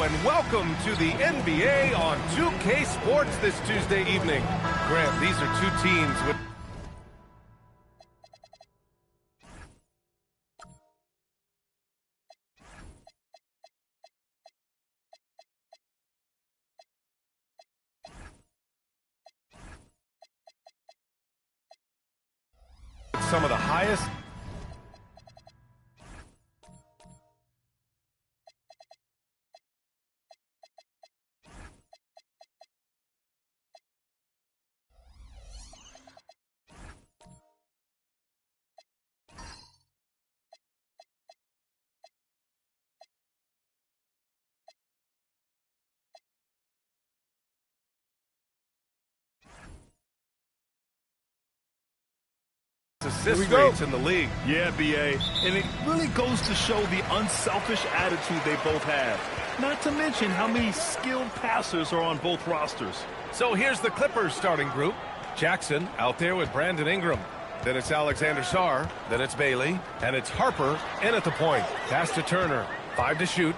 and welcome to the NBA on 2K Sports this Tuesday evening. Grant, these are two teams with some of the highest assist rates in the league. Yeah, BA. And it really goes to show the unselfish attitude they both have. Not to mention how many skilled passers are on both rosters. So here's the Clippers starting group. Jackson out there with Brandon Ingram. Then it's Alexander Sarr. Then it's Bailey. And it's Harper in at the point. Pass to Turner. 5 to shoot.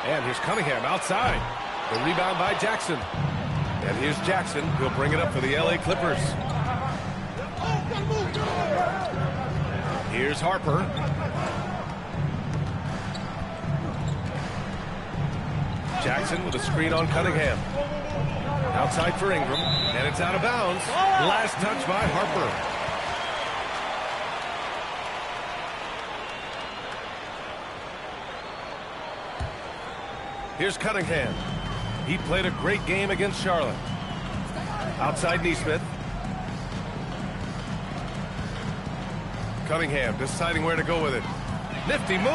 And here's Cunningham outside. The rebound by Jackson. And here's Jackson. He'll bring it up for the LA Clippers. Here's Harper. Jackson with a screen on Cunningham. Outside for Ingram. And it's out of bounds. Last touch by Harper. Here's Cunningham. He played a great game against Charlotte. Outside Nesmith. Cunningham deciding where to go with it. Nifty move.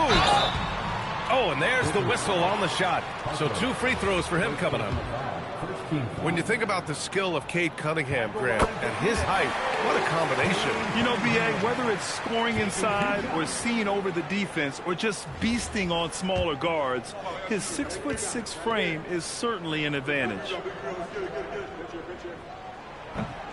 Oh, and there's the whistle on the shot. So 2 free throws for him coming up. When you think about the skill of Cade Cunningham, Grant, at his height, what a combination. You know, BA, whether it's scoring inside or seeing over the defense or just beasting on smaller guards, his 6'6" frame is certainly an advantage.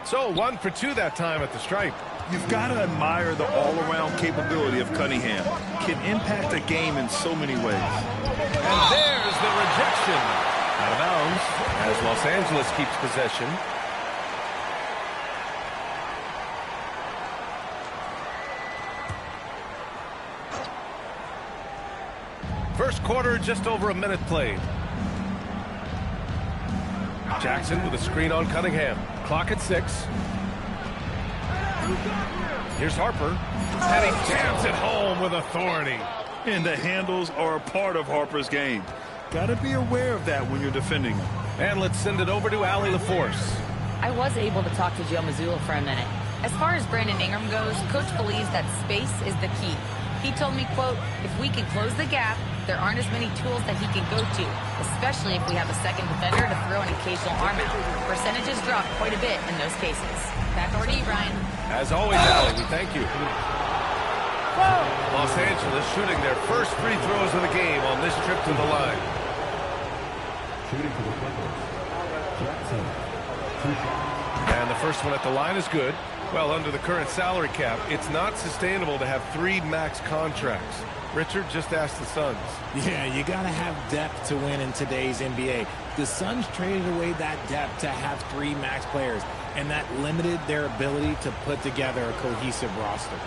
So 1 for 2 that time at the stripe. You've got to admire the all-around capability of Cunningham. Can impact a game in so many ways. And there's the rejection. Out of bounds as Los Angeles keeps possession. First quarter, just over a minute played. Jackson with a screen on Cunningham. Clock at 6. Here's Harper. And he jams it home with authority. And the handles are a part of Harper's game. Got to be aware of that when you're defending him. And let's send it over to Allie LaForce. I was able to talk to Joe Mazzulla for a minute. As far as Brandon Ingram goes, Coach believes that space is the key. He told me, quote, if we can close the gap, there aren't as many tools that he can go to, especially if we have a second defender to throw an occasional arm out. Percentages drop quite a bit in those cases. Back over to you, Ryan. As always, Allie, we thank you. Los Angeles shooting their first free throws of the game on this trip to the line. Shooting for the Clippers. Jackson. And the first one at the line is good. Well, under the current salary cap, it's not sustainable to have 3 max contracts. Richard, just asked the Suns. Yeah, you got to have depth to win in today's NBA. The Suns traded away that depth to have 3 max players, and that limited their ability to put together a cohesive roster.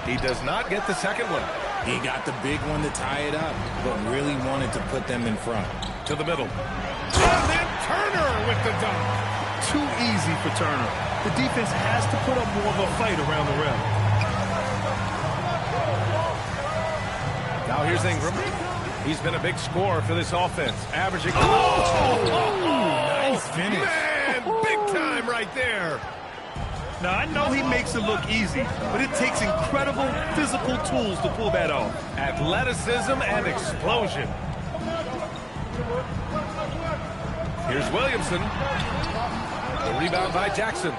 He does not get the second one. He got the big one to tie it up, but really wanted to put them in front. To the middle. And then Turner with the dunk. Too easy for Turner. The defense has to put up more of a fight around the rim. Now here's Ingram. He's been a big scorer for this offense, averaging... Nice finish. Man, big time right there. Now, I know he makes it look easy, but it takes incredible physical tools to pull that off. Athleticism and explosion. Here's Williamson. The rebound by Jackson.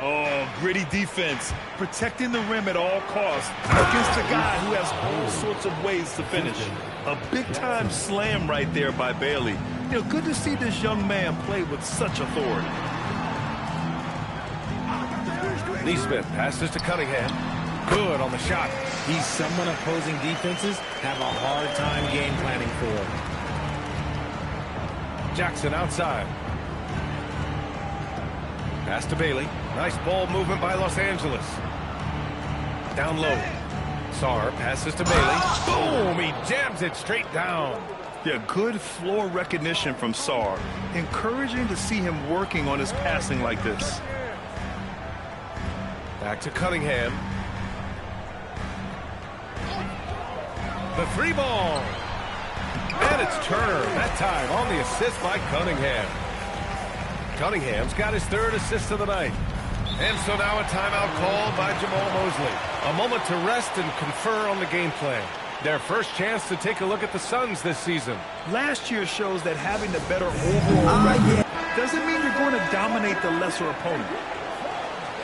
Oh, gritty defense. Protecting the rim at all costs against a guy who has all sorts of ways to finish. A big-time slam right there by Bailey. You know, good to see this young man play with such authority. Nesmith passes to Cunningham. Good on the shot. He's someone opposing defenses have a hard time game planning for. Jackson outside. Pass to Bailey. Nice ball movement by Los Angeles. Down low. Sarr passes to Bailey. Boom! He jams it straight down. Yeah, good floor recognition from Sarr. Encouraging to see him working on his passing like this. Back to Cunningham. The three ball. And it's Turner. That time on the assist by Cunningham. Cunningham's got his third assist of the night. And so now a timeout called by Jamal Mosley. A moment to rest and confer on the game plan. Their first chance to take a look at the Suns this season. Last year shows that having the better overall record doesn't mean you're going to dominate the lesser opponent.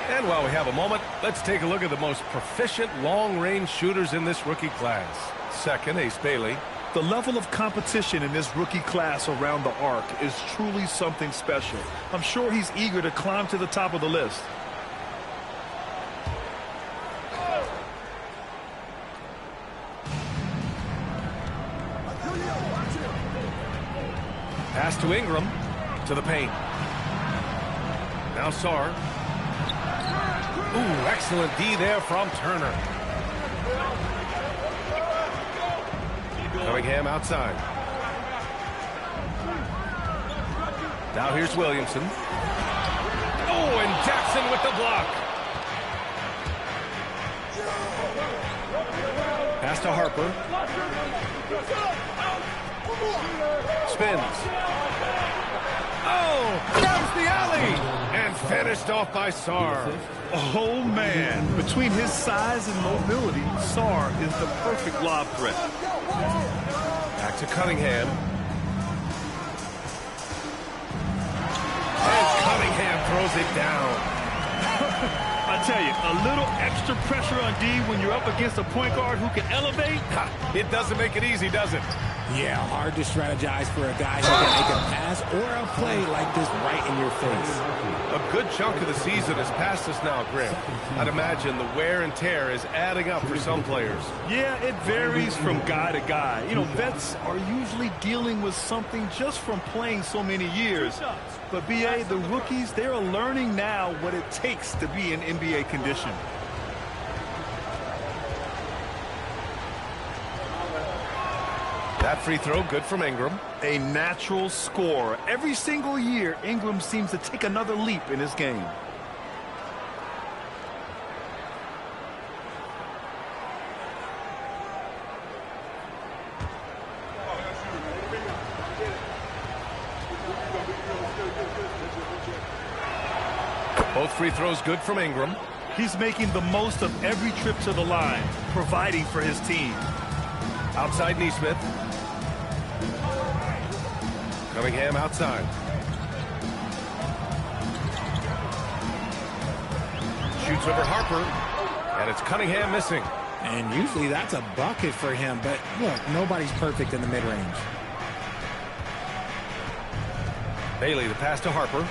And while we have a moment, let's take a look at the most proficient long-range shooters in this rookie class. Second, Ace Bailey. The level of competition in this rookie class around the arc is truly something special. I'm sure he's eager to climb to the top of the list. Pass to Ingram. To the paint. Now Sarr. Ooh, excellent D there from Turner. Cunningham outside. Now here's Williamson. Oh, and Jackson with the block. Pass to Harper. Spins. Oh, there's the alley. And finished off by Sarr. Oh, man. Between his size and mobility, Sarr is the perfect lob threat. Back to Cunningham. And Cunningham throws it down. I tell you, a little extra pressure on D when you're up against a point guard who can elevate. It doesn't make it easy, does it? Yeah, hard to strategize for a guy who can make a pass or a play like this right in your face. A good chunk of the season has passed us now, Graham. I'd imagine the wear and tear is adding up for some players. Yeah, it varies from guy to guy. You know, vets are usually dealing with something just from playing so many years. But, B.A., the rookies, they're learning now what it takes to be in NBA condition. That free throw, good from Ingram. A natural scorer. Every single year, Ingram seems to take another leap in his game. Both free throws good from Ingram. He's making the most of every trip to the line, providing for his team. Outside Neesmith. Cunningham outside. Shoots over Harper. And it's Cunningham missing. And usually that's a bucket for him. But look, nobody's perfect in the mid-range. Bailey, the pass to Harper.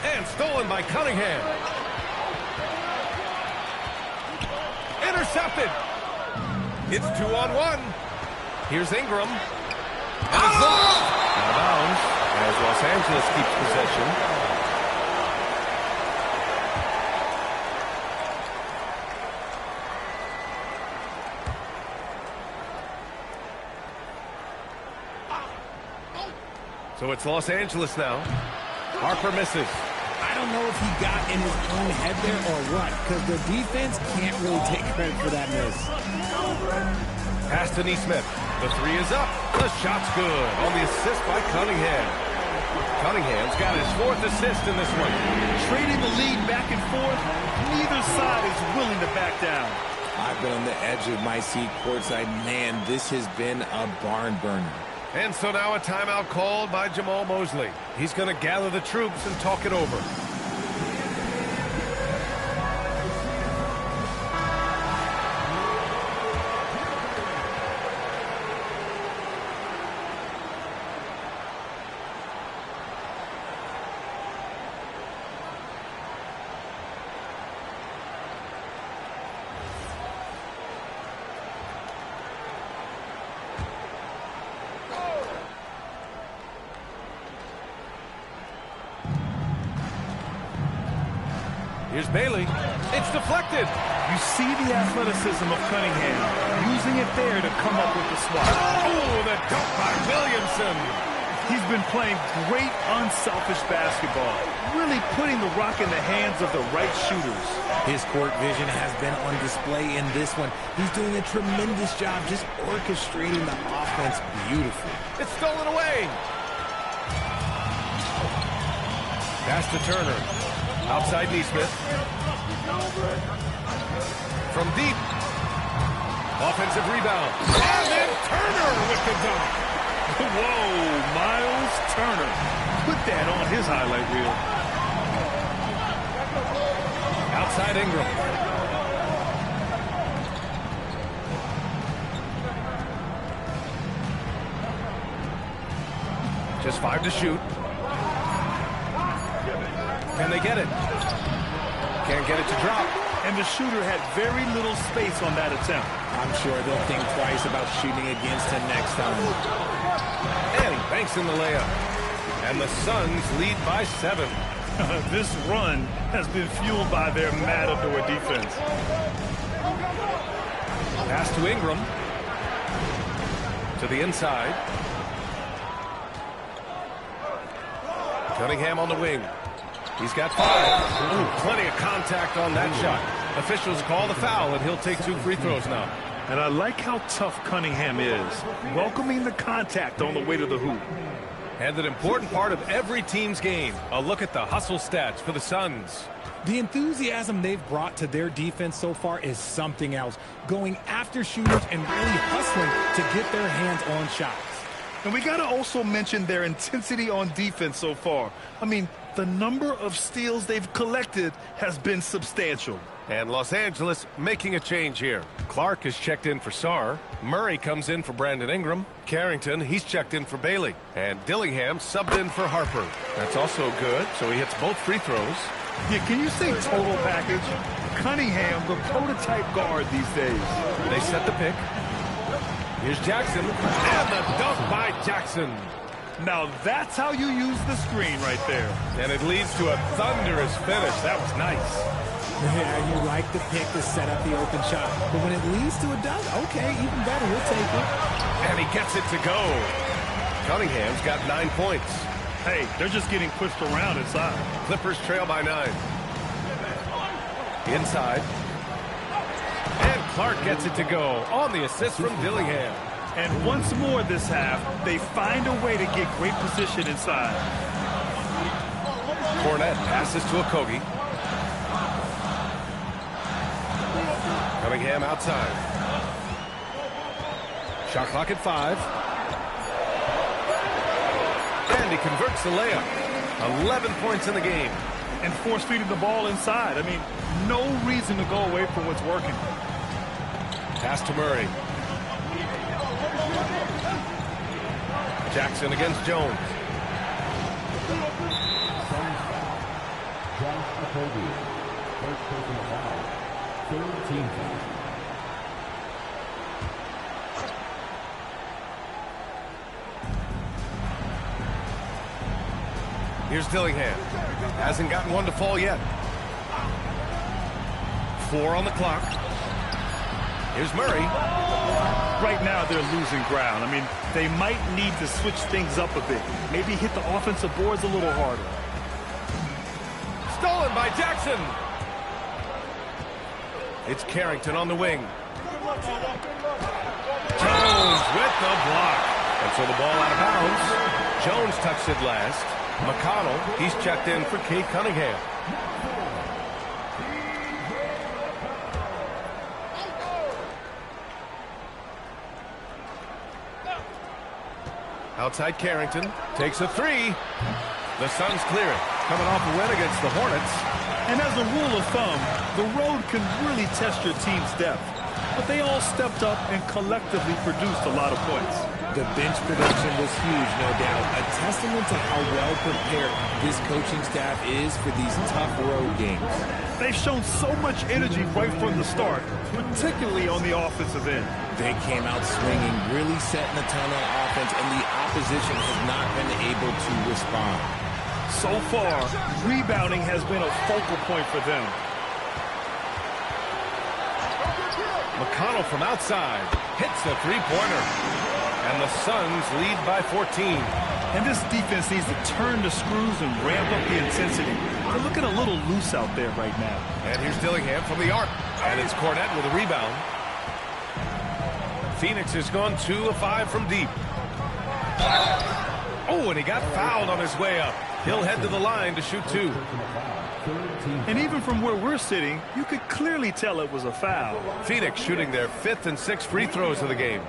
And stolen by Cunningham. Intercepted. It's 2-on-1. Here's Ingram. And it's lost. Out of bounds as Los Angeles keeps possession. So it's Los Angeles now. Harper misses. I don't know if he got in his own head there or what, because the defense can't really take credit for that miss. Pass to Neesmith. The three is up. The shot's good on the assist by Cunningham. Cunningham's got his fourth assist in this one. Trading the lead back and forth, neither side is willing to back down. I've been on the edge of my seat courtside. Man, this has been a barn burner. And so now a timeout called by Jamal Mosley. He's going to gather the troops and talk it over. Here's Bailey. It's deflected. You see the athleticism of Cunningham, using it there to come up with the swat. Oh, the dunk by Williamson. He's been playing great, unselfish basketball, really putting the rock in the hands of the right shooters. His court vision has been on display in this one. He's doing a tremendous job just orchestrating the offense beautifully. It's stolen away. Pass to Turner. Outside Neesmith. From deep. Offensive rebound. And then Turner with the dunk. Whoa, Miles Turner. Put that on his highlight reel. Outside Ingram. Just 5 to shoot. Can they get it? Can't get it to drop. And the shooter had very little space on that attempt. I'm sure they'll think twice about shooting against him next time. And he banks in the layup. And the Suns lead by 7. This run has been fueled by their Matador defense. Pass to Ingram. To the inside. Cunningham on the wing. He's got 5. Ooh, plenty of contact on that shot. Officials call the foul, and he'll take 2 free throws now. And I like how tough Cunningham is, welcoming the contact on the way to the hoop. And an important part of every team's game. A look at the hustle stats for the Suns. The enthusiasm they've brought to their defense so far is something else. Going after shooters and really hustling to get their hands on shots. And we got to also mention their intensity on defense so far. I mean, the number of steals they've collected has been substantial. And Los Angeles making a change here. Clark is checked in for Sarr. Murray comes in for Brandon Ingram. Carrington, he's checked in for Bailey. And Dillingham subbed in for Harper. That's also good, so he hits both free throws. Yeah, can you say total package? Cunningham, the prototype guard these days. They set the pick. Here's Jackson. And the dunk by Jackson. Now that's how you use the screen right there. And it leads to a thunderous finish. That was nice. Yeah, you like the pick to set up the open shot. But when it leads to a dunk, okay, even better, we'll take it. And he gets it to go. Cunningham's got 9 points. Hey, they're just getting pushed around inside. Clippers trail by 9. Inside. And Clark gets it to go on the assist from Dillingham. And once more this half, they find a way to get great position inside. Cornette passes to Okogie. Cunningham outside. Shot clock at 5. And he converts the layup. 11 points in the game. And force-feeding the ball inside. I mean, no reason to go away from what's working. Pass to Murray. Jackson against Jones. First personal foul. Third team foul. Here's Dillingham. Hasn't gotten one to fall yet. 4 on the clock. Here's Murray. Right now they're losing ground. I mean, they might need to switch things up a bit. Maybe hit the offensive boards a little harder. Stolen by Jackson. It's Carrington on the wing. Jones with the block. And so the ball out of bounds. Jones touched it last. McConnell, he's checked in for Cade Cunningham. Outside Carrington, takes a 3. The Suns clear it, coming off a win against the Hornets. And as a rule of thumb, the road can really test your team's depth. But they all stepped up and collectively produced a lot of points. The bench production was huge, no doubt. A testament to how well prepared this coaching staff is for these tough road games. They've shown so much energy right from the start, particularly on the offensive end. They came out swinging, really setting the tone on offense, and the opposition has not been able to respond. So far, rebounding has been a focal point for them. McConnell from outside hits a three-pointer. And the Suns lead by 14. And this defense needs to turn the screws and ramp up the intensity. They're looking a little loose out there right now. And here's Dillingham from the arc. And it's Cornette with a rebound. Phoenix has gone 2 of 5 from deep. Oh, and he got fouled on his way up. He'll head to the line to shoot 2. And even from where we're sitting, you could clearly tell it was a foul. Phoenix shooting their 5th and 6th free throws of the game.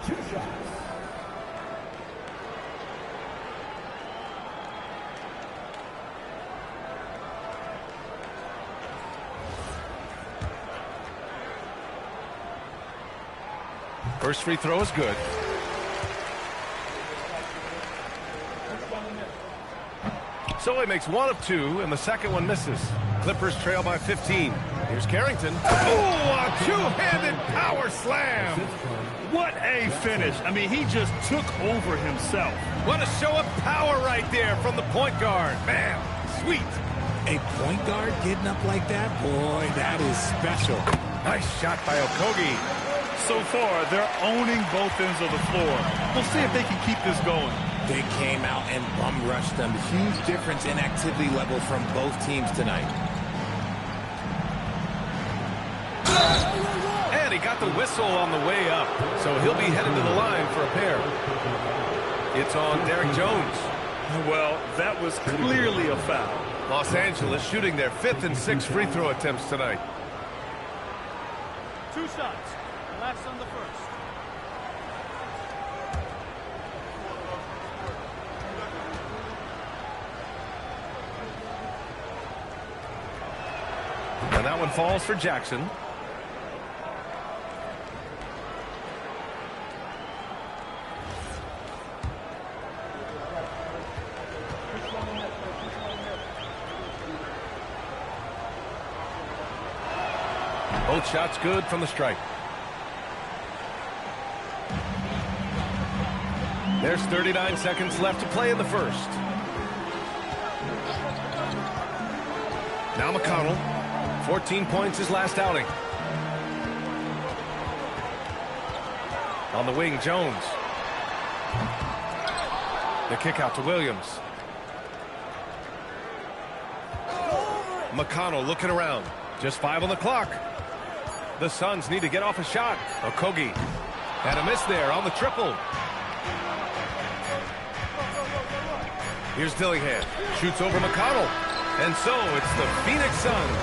2 shots. First free throw is good. So he makes 1 of 2, and the second one misses. Clippers trail by 15. Here's Carrington. Oh, a two-handed power slam. What a finish. I mean, he just took over himself. What a show of power right there from the point guard. Man, sweet. A point guard getting up like that? Boy, that is special. Nice shot by Okogie. So far, they're owning both ends of the floor. We'll see if they can keep this going. They came out and bum rushed them. Huge difference in activity level from both teams tonight. And he got the whistle on the way up, so he'll be headed to the line for a pair. It's on Derek Jones. Well, that was clearly a foul. Los Angeles shooting their 5th and 6th free throw attempts tonight. 2 shots. Relax on the first. And that one falls for Jackson. Both shots good from the stripe. There's 39 seconds left to play in the first. Now McConnell. 14 points his last outing. On the wing, Jones. The kick out to Williams. McConnell looking around. Just 5 on the clock. The Suns need to get off a shot. Okogie had a miss there on the triple. Here's Dillingham. Shoots over McConnell. And so it's the Phoenix Suns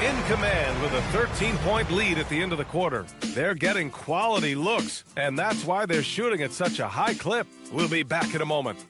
in command with a 13-point lead at the end of the quarter. They're getting quality looks, and that's why they're shooting at such a high clip. We'll be back in a moment.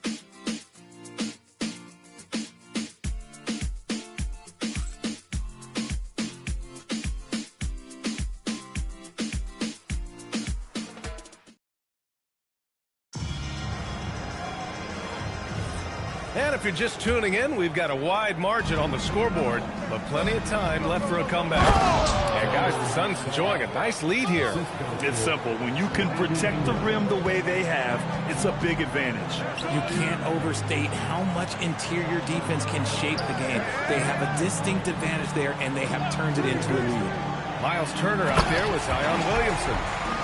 And if you're just tuning in, we've got a wide margin on the scoreboard, but plenty of time left for a comeback. And guys, the Suns enjoying a nice lead here. It's simple. When you can protect the rim the way they have, it's a big advantage. You can't overstate how much interior defense can shape the game. They have a distinct advantage there, and they have turned it into a lead. Miles Turner out there with Zion Williamson.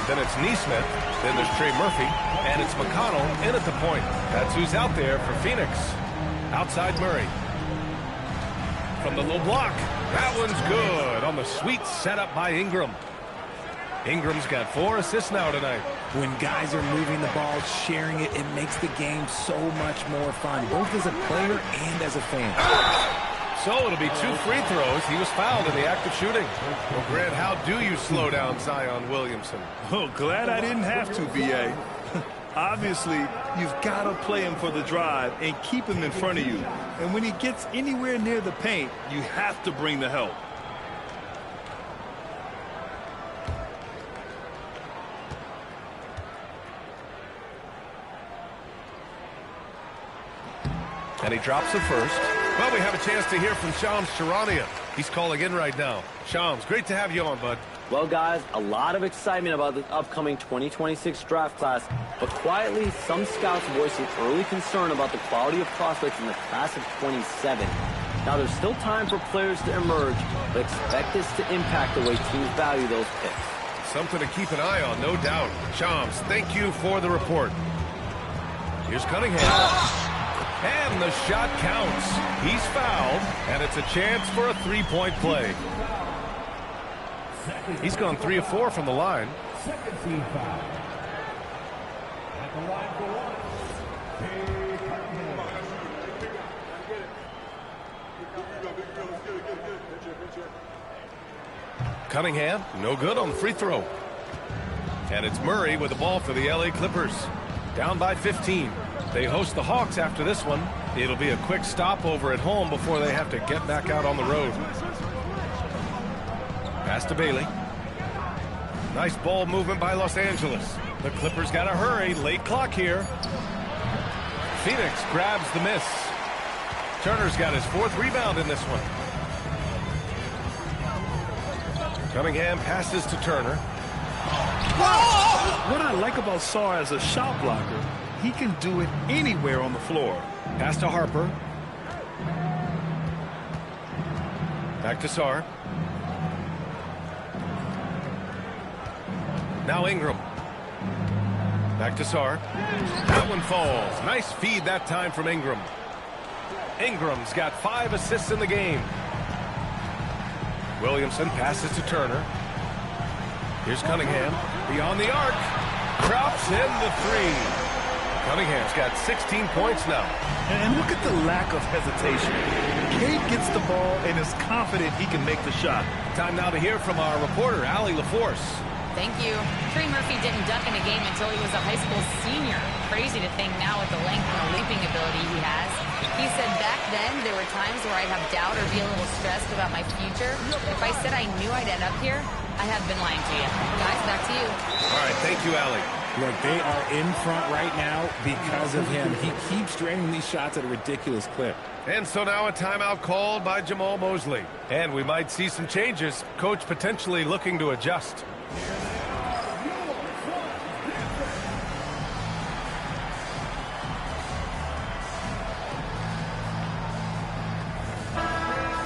Then it's Neesmith. Then there's Trey Murphy. And it's McConnell in at the point. That's who's out there for Phoenix. Outside Murray. From the low block. That one's good on the sweet setup by Ingram. Ingram's got 4 assists now tonight. When guys are moving the ball, sharing it, it makes the game so much more fun, both as a player and as a fan. So it'll be 2 free throws. He was fouled in the act of shooting. Well, Grant, how do you slow down Zion Williamson? Oh, glad I didn't have to, B.A. Obviously, you've got to play him for the drive and keep him in front of you. And when he gets anywhere near the paint, you have to bring the help. And he drops the first. Well, we have a chance to hear from Shams Charania. He's calling in right now. Shams, great to have you on, bud. Well, guys, a lot of excitement about the upcoming 2026 draft class, but quietly, some scouts voicing early concern about the quality of prospects in the class of 27. Now, there's still time for players to emerge, but expect this to impact the way teams value those picks. something to keep an eye on, no doubt. Shams, thank you for the report. Here's Cunningham. And the shot counts. He's fouled, and it's a chance for a three-point play. He's gone 3 of 4 from the line. Second team foul. At the line for one. Cunningham, no good on the free throw. And it's Murray with the ball for the LA Clippers. Down by 15. They host the Hawks after this one. It'll be a quick stopover at home before they have to get back out on the road. Pass to Bailey. Nice ball movement by Los Angeles. The Clippers got to hurry. Late clock here. Phoenix grabs the miss. Turner's got his 4th rebound in this one. Cunningham passes to Turner. What I like about Sarr as a shot blocker, he can do it anywhere on the floor. Pass to Harper. Back to Sarr. Now Ingram. Back to Sarr. That one falls. Nice feed that time from Ingram. Ingram's got 5 assists in the game. Williamson passes to Turner. Here's Cunningham. Beyond the arc. Drops in the 3. Cunningham's got 16 points now. And look at the lack of hesitation. Cade gets the ball and is confident he can make the shot. Time now to hear from our reporter, Allie LaForce. Thank you. Trey Murphy didn't dunk in a game until he was a high school senior. Crazy to think now with the length and the leaping ability he has. He said back then there were times where I'd have doubt or be a little stressed about my future. If I said I knew I'd end up here, I have been lying to you. Guys, back to you. All right, thank you, Allie. Look, they are in front right now because of him. He keeps draining these shots at a ridiculous clip. And so now a timeout called by Jamal Mosley. And we might see some changes. Coach potentially looking to adjust.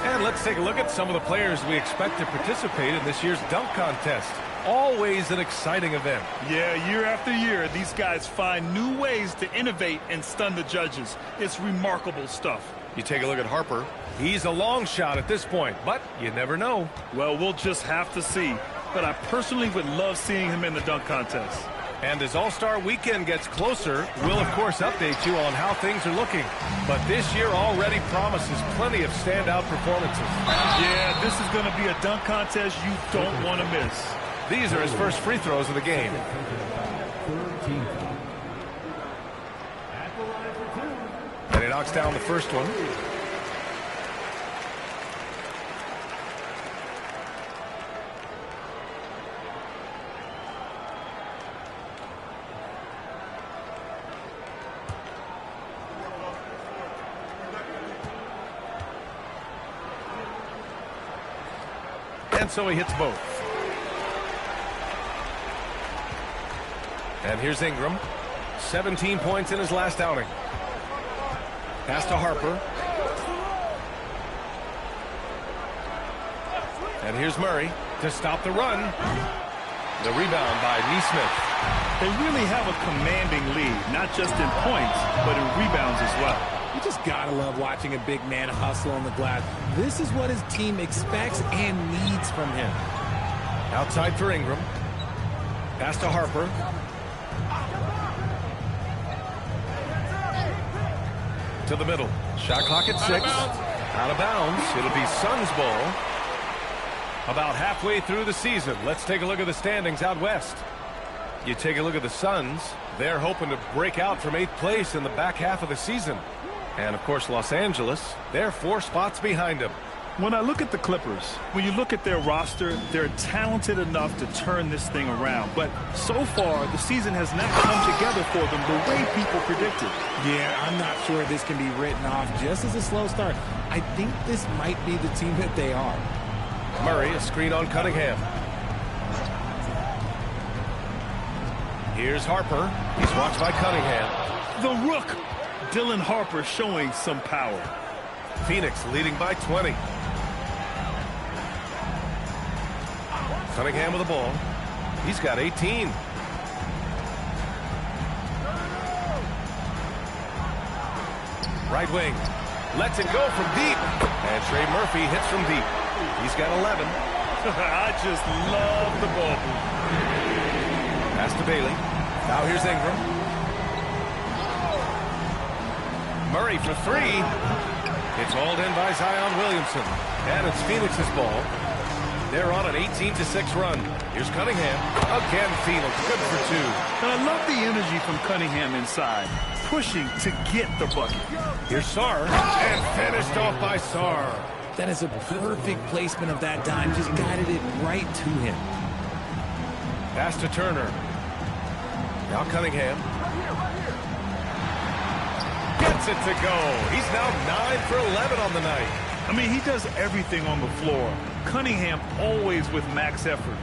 And let's take a look at some of the players we expect to participate in this year's dunk contest. Always an exciting event. Yeah, year after year, these guys find new ways to innovate and stun the judges. It's remarkable stuff. You take a look at Harper. He's a long shot at this point, but you never know. Well, we'll just have to see. But I personally would love seeing him in the dunk contest. And as All-Star Weekend gets closer, we'll, of course, update you on how things are looking. But this year already promises plenty of standout performances. Yeah, this is going to be a dunk contest you don't want to miss. These are his first free throws of the game. And he knocks down the first one. And so he hits both. And here's Ingram. 17 points in his last outing. Pass to Harper. And here's Murray to stop the run. The rebound by Nesmith. They really have a commanding lead, not just in points, but in rebounds as well. You just gotta love watching a big man hustle on the glass. This is what his team expects and needs from him. Outside for Ingram. Pass to Harper. To the middle. Shot clock at 6. Out of bounds. It'll be Suns ball. About halfway through the season. Let's take a look at the standings out west. You take a look at the Suns. They're hoping to break out from 8th place in the back half of the season. And, of course, Los Angeles, they're 4 spots behind them. When I look at the Clippers, when you look at their roster, they're talented enough to turn this thing around. But so far, the season has not come together for them the way people predicted. Yeah, I'm not sure this can be written off just as a slow start. I think this might be the team that they are. Murray, a screen on Cunningham. Here's Harper. He's watched by Cunningham. The Rook, Dylan Harper, showing some power. Phoenix leading by 20. Cunningham with the ball. He's got 18. Right wing. Lets it go from deep. And Trey Murphy hits from deep. He's got 11. I just love the ball. Pass to Bailey. Now here's Ingram. Murray for three. It's hauled in by Zion Williamson. And it's Phoenix's ball. They're on an 18-6 run. Here's Cunningham. Again, Phoenix. Good for two. And I love the energy from Cunningham inside, pushing to get the bucket. Here's Sarr. And finished off by Sarr. That is a perfect placement of that dime. Just guided it right to him. Pass to Turner. Now Cunningham. Gets it to go. He's now 9 for 11 on the night. I mean, he does everything on the floor. Cunningham always with max effort.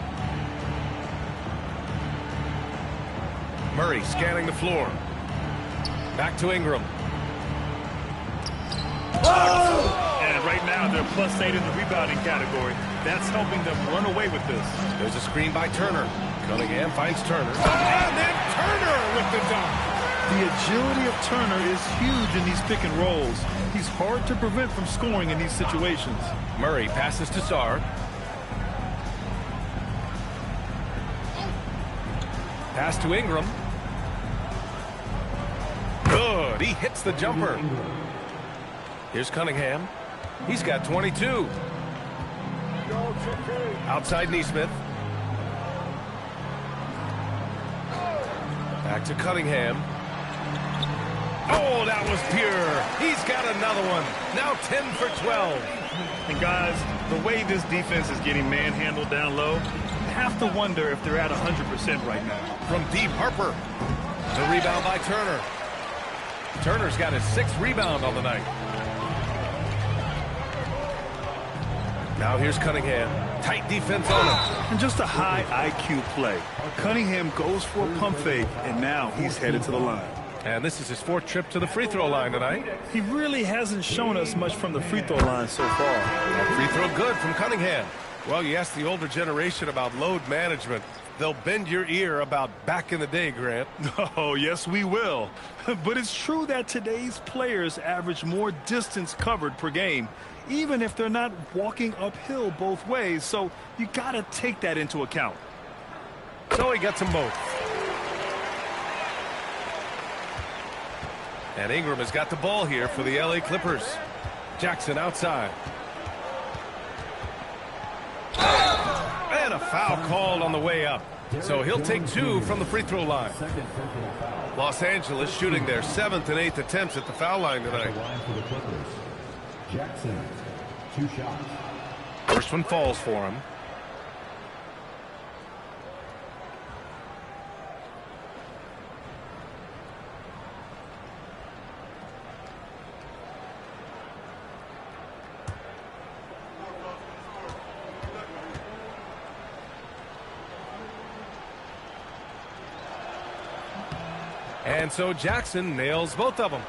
Murray scanning the floor. Back to Ingram. And right now, they're +8 in the rebounding category. That's helping them run away with this. There's a screen by Turner. Cunningham finds Turner. And then Turner with the dunk. The agility of Turner is huge in these pick and rolls. He's hard to prevent from scoring in these situations. Murray passes to Sarr. Pass to Ingram. Good. He hits the jumper. Here's Cunningham. He's got 22. Outside Neesmith. Back to Cunningham. Oh, that was pure. He's got another one. Now 10 for 12. And guys, the way this defense is getting manhandled down low, you have to wonder if they're at 100% right now. From deep, Harper. The rebound by Turner. Turner's got his 6th rebound on the night. Now here's Cunningham. Tight defense on him. And just a high IQ play. Cunningham goes for a pump fake, and now he's headed to the line. And this is his 4th trip to the free throw line tonight. He really hasn't shown us much from the free throw line so far. That free throw good from Cunningham. Well, you ask the older generation about load management. They'll bend your ear about back in the day, Grant. Oh, yes, we will. But it's true that today's players average more distance covered per game, even if they're not walking uphill both ways. So you got to take that into account. So he gets them both. And Ingram has got the ball here for the LA Clippers. Jackson outside. And a foul called on the way up. So he'll take 2 from the free throw line. Los Angeles shooting their 7th and 8th attempts at the foul line tonight. Jackson, 2 shots. First one falls for him. And so Jackson nails both of them.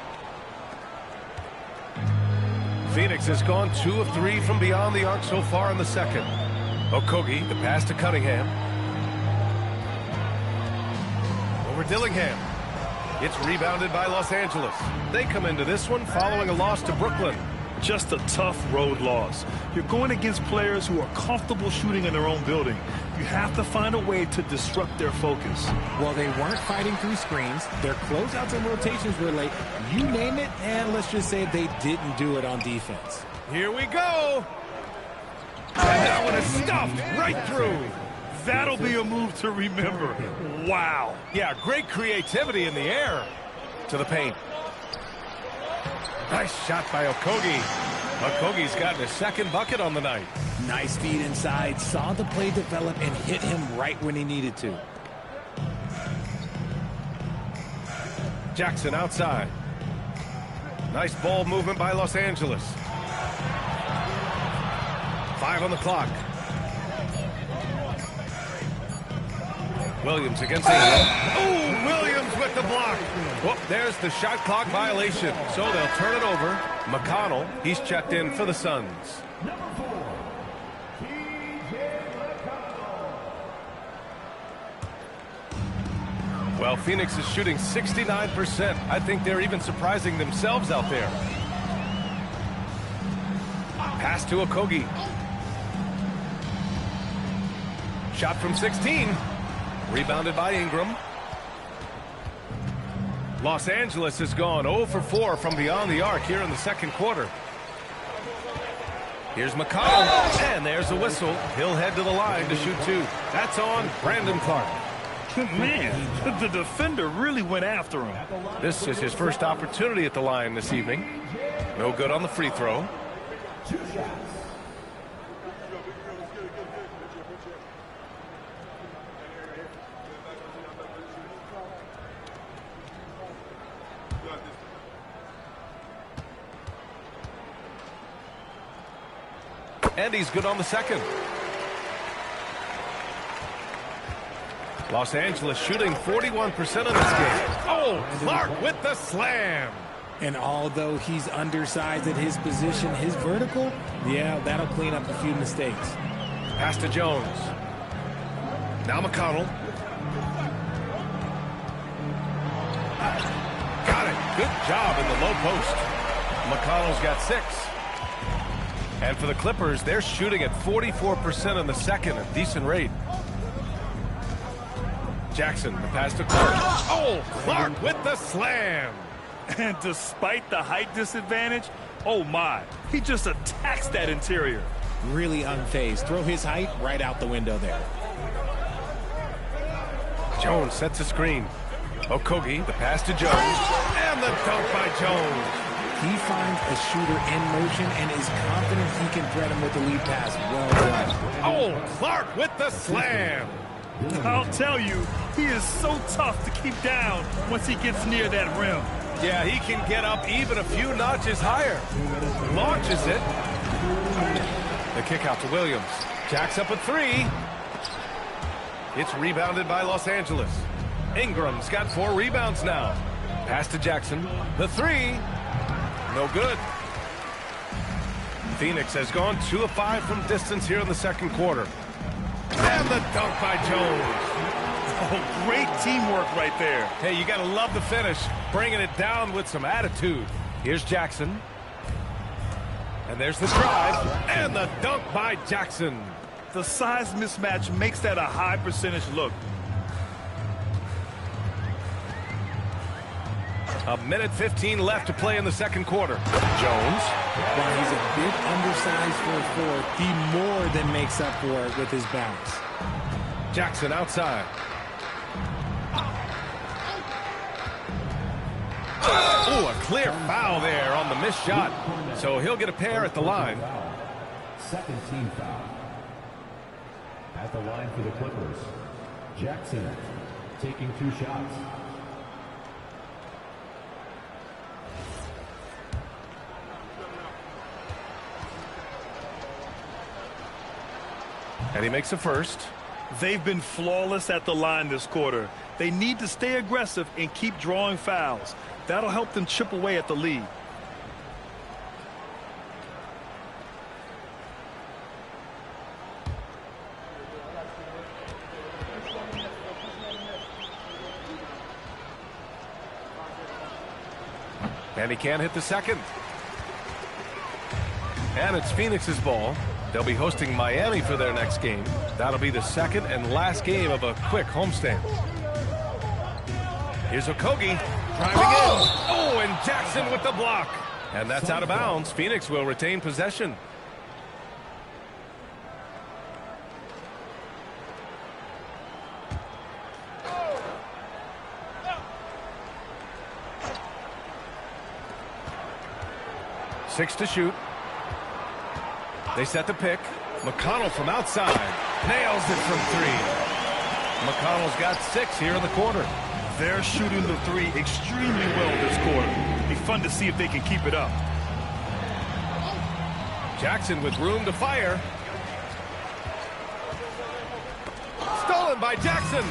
Phoenix has gone 2 of 3 from beyond the arc so far in the second. Okogie, the pass to Cunningham. Over Dillingham. It's rebounded by Los Angeles. They come into this one following a loss to Brooklyn. Just a tough road loss. You're going against players who are comfortable shooting in their own building. You have to find a way to disrupt their focus. Well, they weren't fighting through screens. Their closeouts and rotations were late. You name it, and let's just say they didn't do it on defense. Here we go. And that one is stuffed right through. That'll be a move to remember. Wow. Yeah, great creativity in the air. To the paint. Nice shot by Okogie. Okogie's gotten his 2nd bucket on the night. Nice feed inside. Saw the play develop and hit him right when he needed to. Jackson outside. Nice ball movement by Los Angeles. 5 on the clock. Williams against Ingram. Oh, Williams with the block. Well, there's the shot clock violation. So they'll turn it over. McConnell, he's checked in for the Suns. Well, Phoenix is shooting 69%. I think they're even surprising themselves out there. Pass to Okogie. Shot from 16. Rebounded by Ingram. Los Angeles has gone 0 for 4 from beyond the arc here in the second quarter. Here's McConnell, and there's a whistle. He'll head to the line to shoot 2. That's on Brandon Clark. Man, the defender really went after him. This is his first opportunity at the line this evening. No good on the free throw. 2 shots. And he's good on the second. Los Angeles shooting 41% in this game. Oh, Clark with the slam. And although he's undersized at his position, his vertical, yeah, that'll clean up a few mistakes. Pass to Jones. Now McConnell. Got it. Good job in the low post. McConnell's got 6. And for the Clippers, they're shooting at 44% in the second, a decent rate. Jackson, the pass to Clark. Oh, Clark with the slam. And despite the height disadvantage, oh my, he just attacks that interior. Really unfazed. Throw his height right out the window there. Jones sets a screen. Okogie, the pass to Jones. And the dunk by Jones. He finds a shooter in motion and is confident he can threat him with the lead pass. Well done. Oh, Clark with the slam. I'll tell you, he is so tough to keep down once he gets near that rim. Yeah, he can get up even a few notches higher. Launches it. The kick out to Williams. Jacks up a 3. It's rebounded by Los Angeles. Ingram's got 4 rebounds now. Pass to Jackson. The 3. No good. Phoenix has gone 2 of 5 from distance here in the second quarter. And the dunk by Jones. Oh, great teamwork right there. Hey, you got to love the finish. Bringing it down with some attitude. Here's Jackson. And there's the drive. And the dunk by Jackson. The size mismatch makes that a high percentage look. A minute 15 left to play in the second quarter. Jones. While he's a bit undersized for a forward, he more than makes up for it with his bounce. Jackson outside. Oh, a clear foul there on the missed shot. So he'll get a pair at the line. Second team foul. At the line for the Clippers, Jackson taking 2 shots. And he makes a first. They've been flawless at the line this quarter. They need to stay aggressive and keep drawing fouls. That'll help them chip away at the lead. And he can't hit the second. And it's Phoenix's ball. They'll be hosting Miami for their next game. That'll be the second and last game of a quick homestand. Here's Okogie driving in. Oh, and Jackson with the block. And that's out of bounds. Phoenix will retain possession. Six to shoot. They set the pick. McConnell from outside. Nails it from 3. McConnell's got 6 here in the quarter. They're shooting the 3 extremely well this quarter. Be fun to see if they can keep it up. Jackson with room to fire. Stolen by Jackson.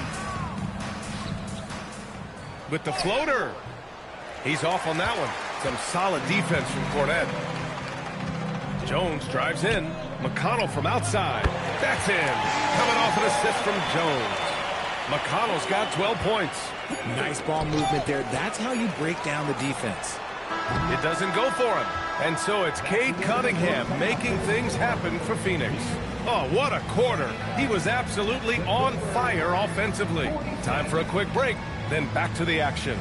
With the floater. He's off on that one. Some solid defense from Cornette. Jones drives in. McConnell from outside. That's in. Coming off an assist from Jones. McConnell's got 12 points. Nice ball movement there. That's how you break down the defense. It doesn't go for him. And so it's Cade Cunningham making things happen for Phoenix. Oh, what a quarter. He was absolutely on fire offensively. Time for a quick break, then back to the action.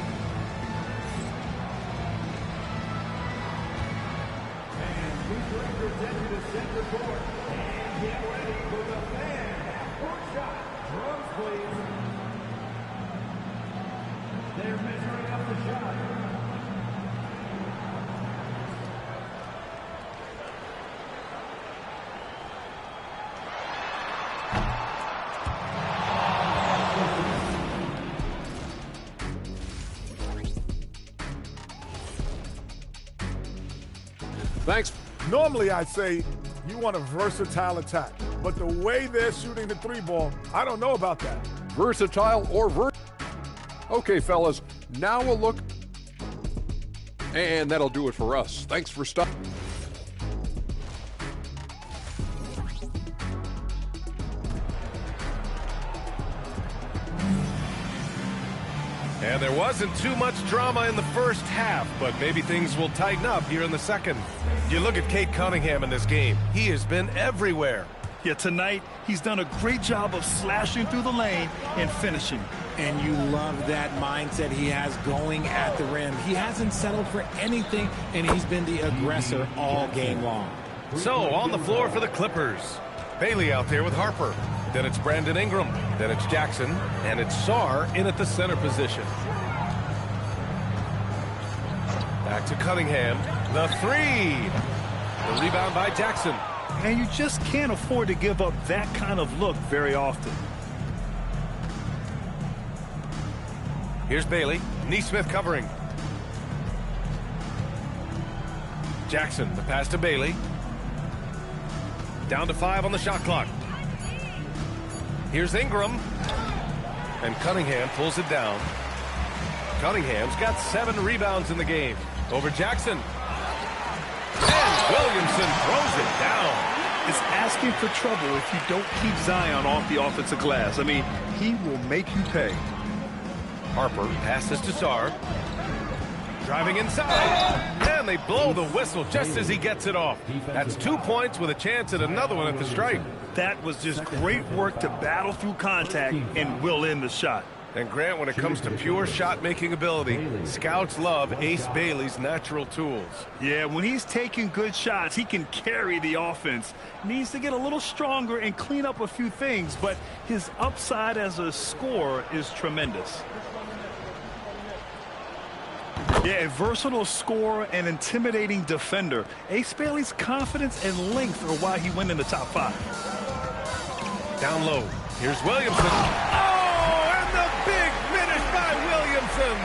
They're measuring up the shot. Thanks. Normally, I'd say you want a versatile attack, but the way they're shooting the three ball, I don't know about that. Versatile or Okay, fellas, now a look. And that'll do it for us. Thanks for stopping. And there wasn't too much drama in the first half, but maybe things will tighten up here in the second. You look at Cade Cunningham in this game. He has been everywhere. Yeah, tonight he's done a great job of slashing through the lane and finishing. And you love that mindset he has going at the rim. He hasn't settled for anything, and he's been the aggressor all game long. So, on the floor for the Clippers. Bailey out there with Harper. Then it's Brandon Ingram. Then it's Jackson. And it's Sarr in at the center position. Back to Cunningham. The three. The rebound by Jackson. And you just can't afford to give up that kind of look very often. Here's Bailey. Neesmith covering. Jackson, the pass to Bailey. Down to 5 on the shot clock. Here's Ingram. And Cunningham pulls it down. Cunningham's got 7 rebounds in the game. Over Jackson. And Williamson throws it down. It's asking for trouble if you don't keep Zion off the offensive glass. I mean, he will make you pay. Harper passes to Sarr. Driving inside. And they blow the whistle just as he gets it off. That's 2 points with a chance at another one at the stripe. That was just great work to battle through contact and will end the shot. And Grant, when it comes to pure shot-making ability, scouts love Ace Bailey's natural tools. Yeah, when he's taking good shots, he can carry the offense. Needs to get a little stronger and clean up a few things, but his upside as a scorer is tremendous. Yeah, a versatile scorer and intimidating defender. Ace Bailey's confidence and length are why he went in the top 5. Down low. Here's Williamson. Oh, and the big finish by Williamson.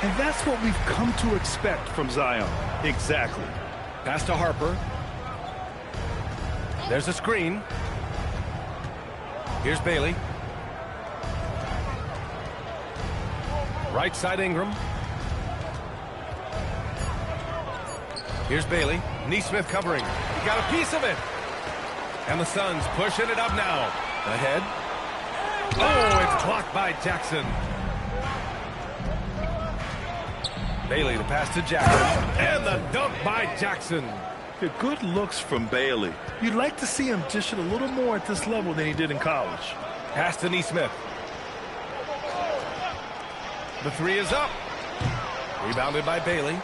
And that's what we've come to expect from Zion. Exactly. Pass to Harper. There's a screen. Here's Bailey. Right side Ingram. Here's Bailey. Neesmith covering. He got a piece of it. And the Suns pushing it up now. Ahead. Oh, it's blocked by Jackson. Bailey, the pass to Jackson. And the dunk by Jackson. The good looks from Bailey. You'd like to see him dish it a little more at this level than he did in college. Pass to Neesmith. The three is up. Rebounded by Bailey.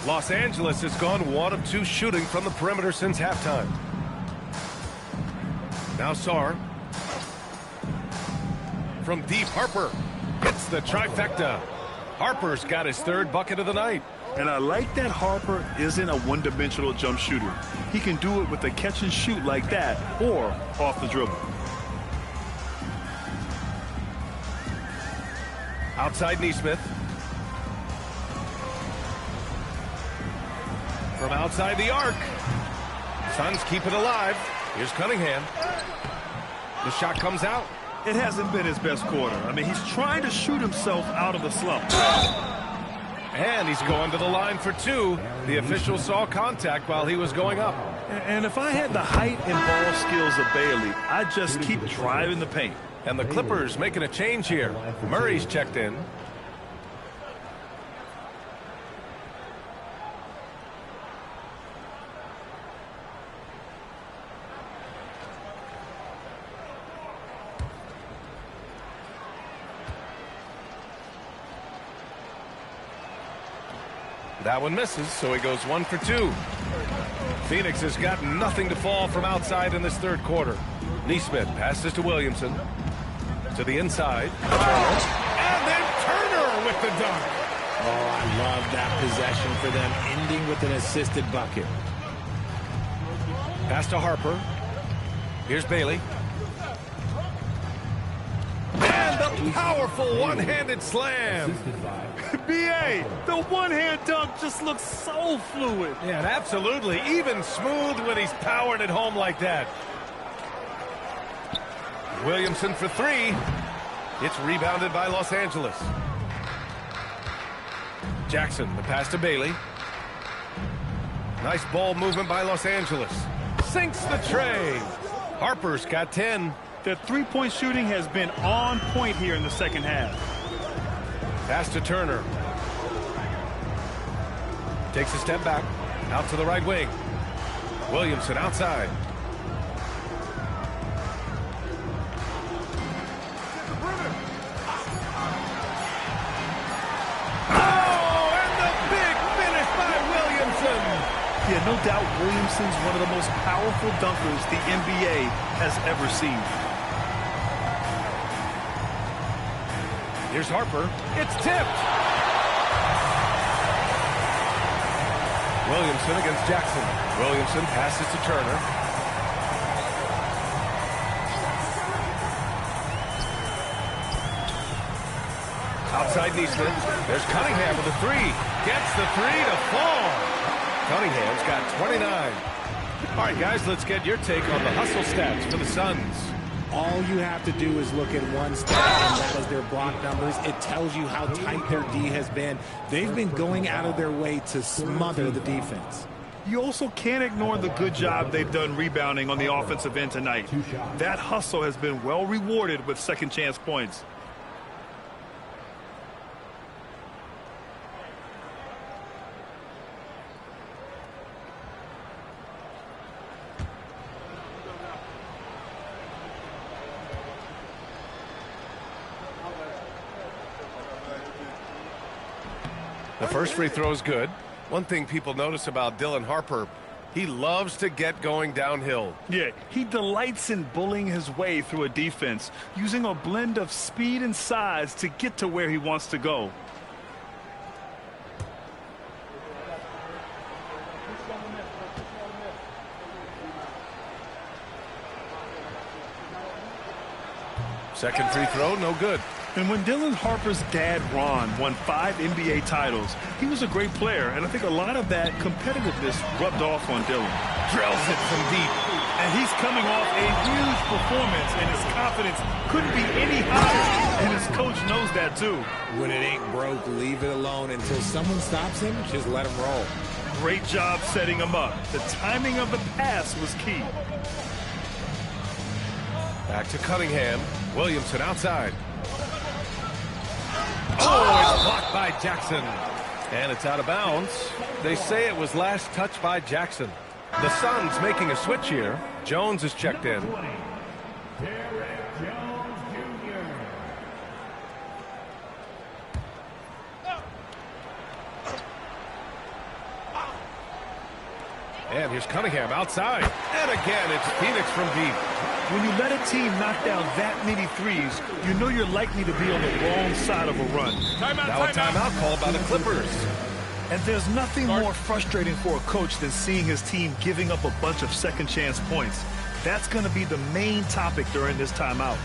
Los Angeles has gone 1 of 2 shooting from the perimeter since halftime. Now Sarr. From deep, Harper hits the trifecta. Harper's got his 3rd bucket of the night. And I like that Harper isn't a one-dimensional jump shooter. He can do it with a catch and shoot like that or off the dribble. Outside Neesmith. From outside the arc. Suns keep it alive. Here's Cunningham. The shot comes out. It hasn't been his best quarter. I mean, he's trying to shoot himself out of the slump. And he's going to the line for 2. The official saw contact while he was going up. And if I had the height and ball skills of Bailey, I'd just keep driving the paint. And the Clippers making a change here. Murray's checked in. That one misses, so he goes 1 for 2. Phoenix has got nothing to fall from outside in this third quarter. Neesmith passes to Williamson. To the inside. And then Turner with the dunk. Oh, I love that possession for them, ending with an assisted bucket. Pass to Harper. Here's Bailey. And the powerful one-handed slam. B.A., the one-hand dunk just looks so fluid. Yeah, and absolutely. Even smooth when he's powered it home like that. Williamson for 3. It's rebounded by Los Angeles. Jackson, the pass to Bailey. Nice ball movement by Los Angeles. Sinks the tray. Harper's got 10. The three-point shooting has been on point here in the second half. Pass to Turner. Takes a step back. Out to the right wing. Williamson outside. Yeah, no doubt Williamson's one of the most powerful dunkers the NBA has ever seen. Here's Harper. It's tipped. Williamson against Jackson. Williamson passes to Turner. Outside Neesmith. There's Cunningham with the 3. Gets the 3 to fall. Cunningham's got 29. All right, guys, let's get your take on the hustle stats for the Suns. All you have to do is look at one stat, and that is their block numbers. It tells you how tight their D has been. They've been going out of their way to smother the defense. You also can't ignore the good job they've done rebounding on the offensive end tonight. That hustle has been well rewarded with second chance points. The first free throw is good. One thing people notice about Dylan Harper, he loves to get going downhill. Yeah, he delights in bullying his way through a defense, using a blend of speed and size to get to where he wants to go. Second free throw, no good. And when Dylan Harper's dad, Ron, won 5 NBA titles, he was a great player, and I think a lot of that competitiveness rubbed off on Dylan. Drills it from deep. And he's coming off a huge performance, and his confidence couldn't be any higher, and his coach knows that too. When it ain't broke, leave it alone until someone stops him. Just let him roll. Great job setting him up. The timing of the pass was key. Back to Cunningham. Williamson outside. Oh, it's blocked by Jackson. And it's out of bounds. They say it was last touched by Jackson. The Suns making a switch here. Jones is checked in. And here's Cunningham outside. And again, it's Phoenix from deep. When you let a team knock down that many threes, you know you're likely to be on the wrong side of a run. Now a timeout called by the Clippers. And there's nothing more frustrating for a coach than seeing his team giving up a bunch of second chance points. That's going to be the main topic during this timeout.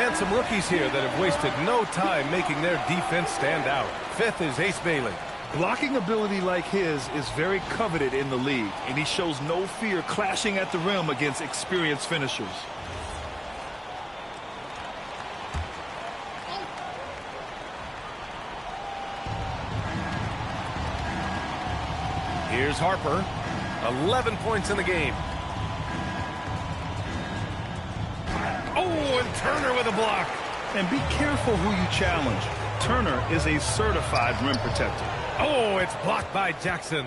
And some rookies here that have wasted no time making their defense stand out. Fifth is Ace Bailey. Blocking ability like his is very coveted in the league, and he shows no fear clashing at the rim against experienced finishers. Here's Harper. 11 points in the game. Oh, and Turner with a block. And be careful who you challenge. Turner is a certified rim protector. Oh, it's blocked by Jackson.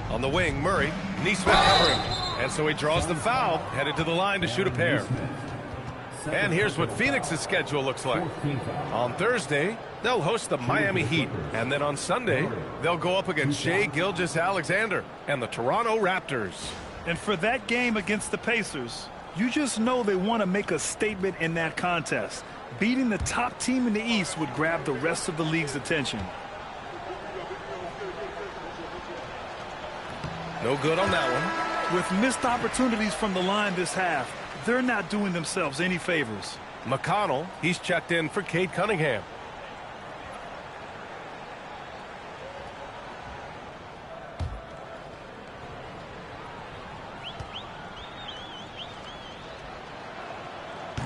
On the wing, Murray. Neesmith covering. And so he draws the foul, headed to the line to shoot a pair. And here's what Phoenix's schedule looks like. On Thursday, they'll host the Miami Heat. And then on Sunday, they'll go up against Shai Gilgeous-Alexander and the Toronto Raptors. And for that game against the Pacers, you just know they want to make a statement in that contest. Beating the top team in the East would grab the rest of the league's attention. No good on that one. With missed opportunities from the line this half, they're not doing themselves any favors. McConnell, he's checked in for Cade Cunningham.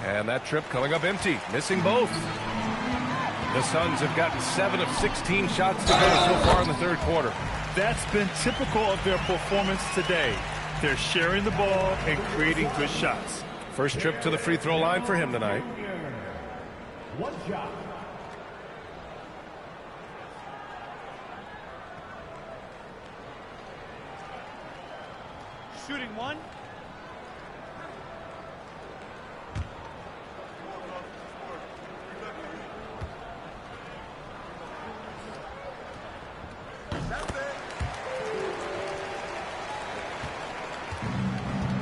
And that trip coming up empty, missing both. The Suns have gotten 7 of 16 shots to go so far in the third quarter. That's been typical of their performance today. They're sharing the ball and creating good shots. First trip to the free throw line for him tonight. One shot. Shooting one.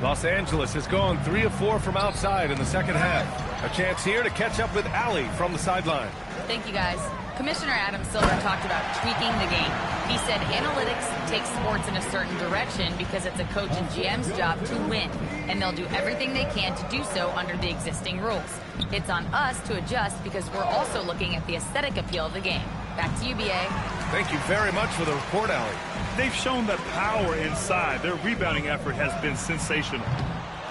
Los Angeles has gone 3 of 4 from outside in the second half. A chance here to catch up with Allie from the sideline. Thank you, guys. Commissioner Adam Silver talked about tweaking the game. He said analytics take sports in a certain direction because it's a coach and GM's job to win, and they'll do everything they can to do so under the existing rules. It's on us to adjust because we're also looking at the aesthetic appeal of the game. Back to you, BA. Thank you very much for the report, Allie. They've shown the power inside. Their rebounding effort has been sensational.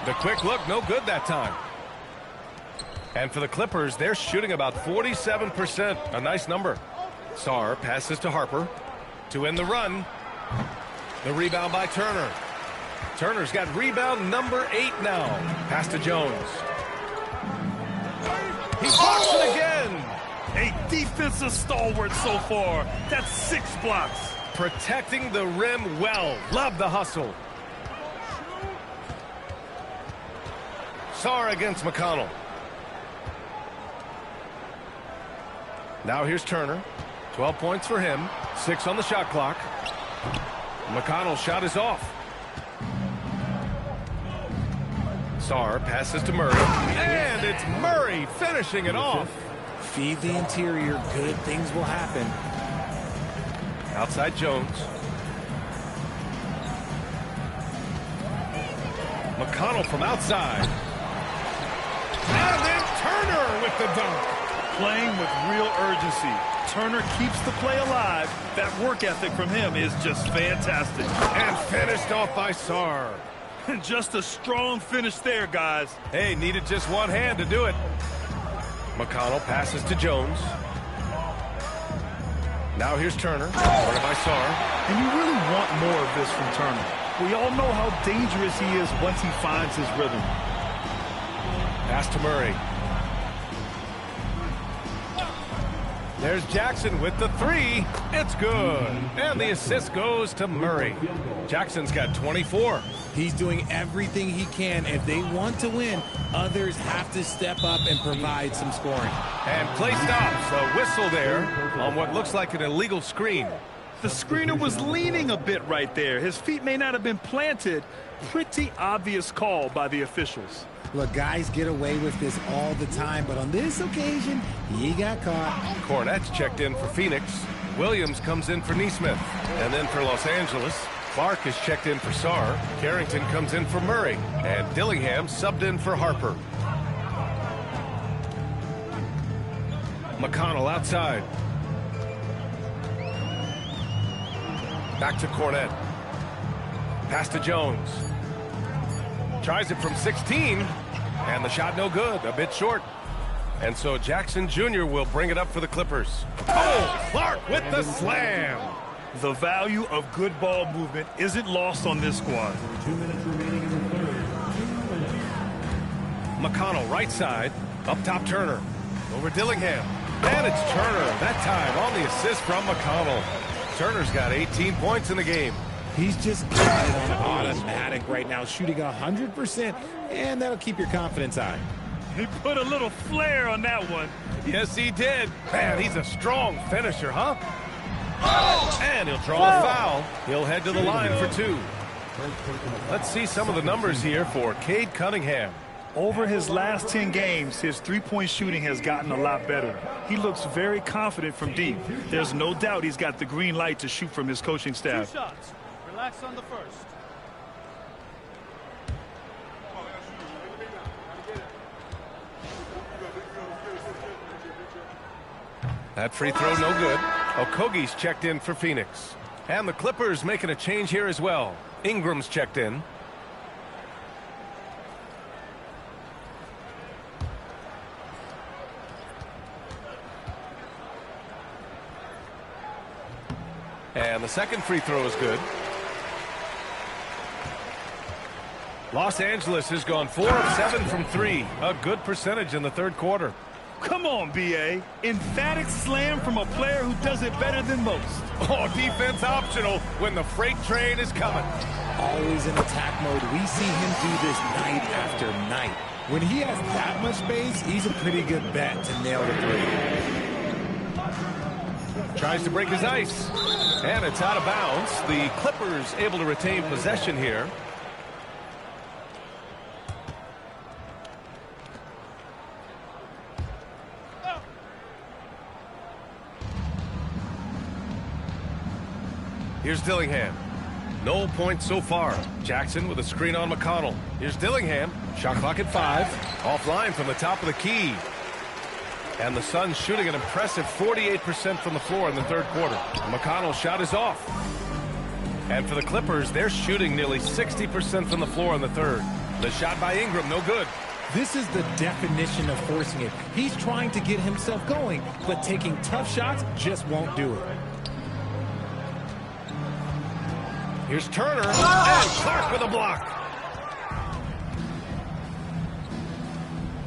The quick look, no good that time. And for the Clippers, they're shooting about 47%. A nice number. Sarr passes to Harper to end the run. The rebound by Turner. Turner's got rebound number 8 now. Pass to Jones. He blocks it again. A defensive stalwart so far. That's 6 blocks. Protecting the rim well. Love the hustle. Sarr against McConnell. Now here's Turner. 12 points for him. 6 on the shot clock. McConnell's shot is off. Sarr passes to Murray. And it's Murray finishing it off. Feed the interior. Good things will happen. Outside Jones. McConnell from outside. And then Turner with the dunk. Playing with real urgency. Turner keeps the play alive. That work ethic from him is just fantastic. And finished off by Sarr. Just a strong finish there, guys. Hey, needed just one hand to do it. McConnell passes to Jones. Now here's Turner. Guarded by Sarr. And you really want more of this from Turner. We all know how dangerous he is once he finds his rhythm. Pass to Murray. There's Jackson with the three. It's good. And the assist goes to Murray. Jackson's got 24. He's doing everything he can. If they want to win, others have to step up and provide some scoring. And play stops. A whistle there on what looks like an illegal screen. The screener was leaning a bit right there. His feet may not have been planted. Pretty obvious call by the officials. Look, guys get away with this all the time, but on this occasion, he got caught. Cornett's checked in for Phoenix. Williams comes in for Neesmith. And then for Los Angeles, Clark is checked in for Sarr. Carrington comes in for Murray. And Dillingham subbed in for Harper. McConnell outside. Back to Cornett. Pass to Jones. Tries it from 16, and the shot no good, a bit short. And so Jackson Jr. will bring it up for the Clippers. Oh, Clark with the slam. The value of good ball movement isn't lost on this squad. 2 minutes remaining in the third. McConnell right side, up top Turner. Over Dillingham. And it's Turner, that time on the assist from McConnell. Turner's got 18 points in the game. He's just got it on automatic right now, shooting 100%, and that'll keep your confidence high. He put a little flair on that one. Yes, he did. Man, he's a strong finisher, huh? And he'll draw a foul. He'll head to the line for two. Let's see some of the numbers here for Cade Cunningham. Over his last 10 games, his three-point shooting has gotten a lot better. He looks very confident from deep. There's no doubt he's got the green light to shoot from his coaching staff. 2 shots. Relax on the first. That free throw no good. Okogie's checked in for Phoenix. And the Clippers making a change here as well. Ingram's checked in. And the second free throw is good. Los Angeles has gone 4 of 7 from 3. A good percentage in the third quarter. Come on, B.A. Emphatic slam from a player who does it better than most. Oh, defense optional when the freight train is coming. Always in attack mode. We see him do this night after night. When he has that much space, he's a pretty good bet to nail the three. Tries to break his ice. And it's out of bounds. The Clippers able to retain possession here. Here's Dillingham. No points so far. Jackson with a screen on McConnell. Here's Dillingham. Shot clock at 5. Offline from the top of the key. And the Suns shooting an impressive 48% from the floor in the third quarter. McConnell's shot is off. And for the Clippers, they're shooting nearly 60% from the floor in the third. The shot by Ingram, no good. This is the definition of forcing it. He's trying to get himself going, but taking tough shots just won't do it. Here's Turner, and Clark with a block.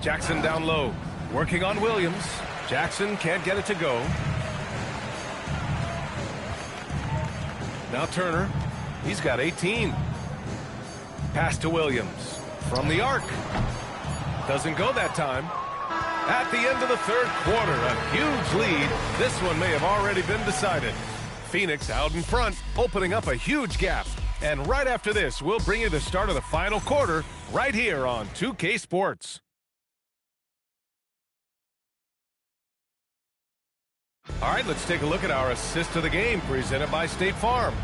Jackson down low, working on Williams. Jackson can't get it to go. Now Turner, he's got 18. Pass to Williams, from the arc. Doesn't go that time. At the end of the third quarter, a huge lead. This one may have already been decided. Phoenix out in front, opening up a huge gap. And right after this, we'll bring you the start of the final quarter right here on 2K Sports. All right, let's take a look at our assist of the game presented by State Farm.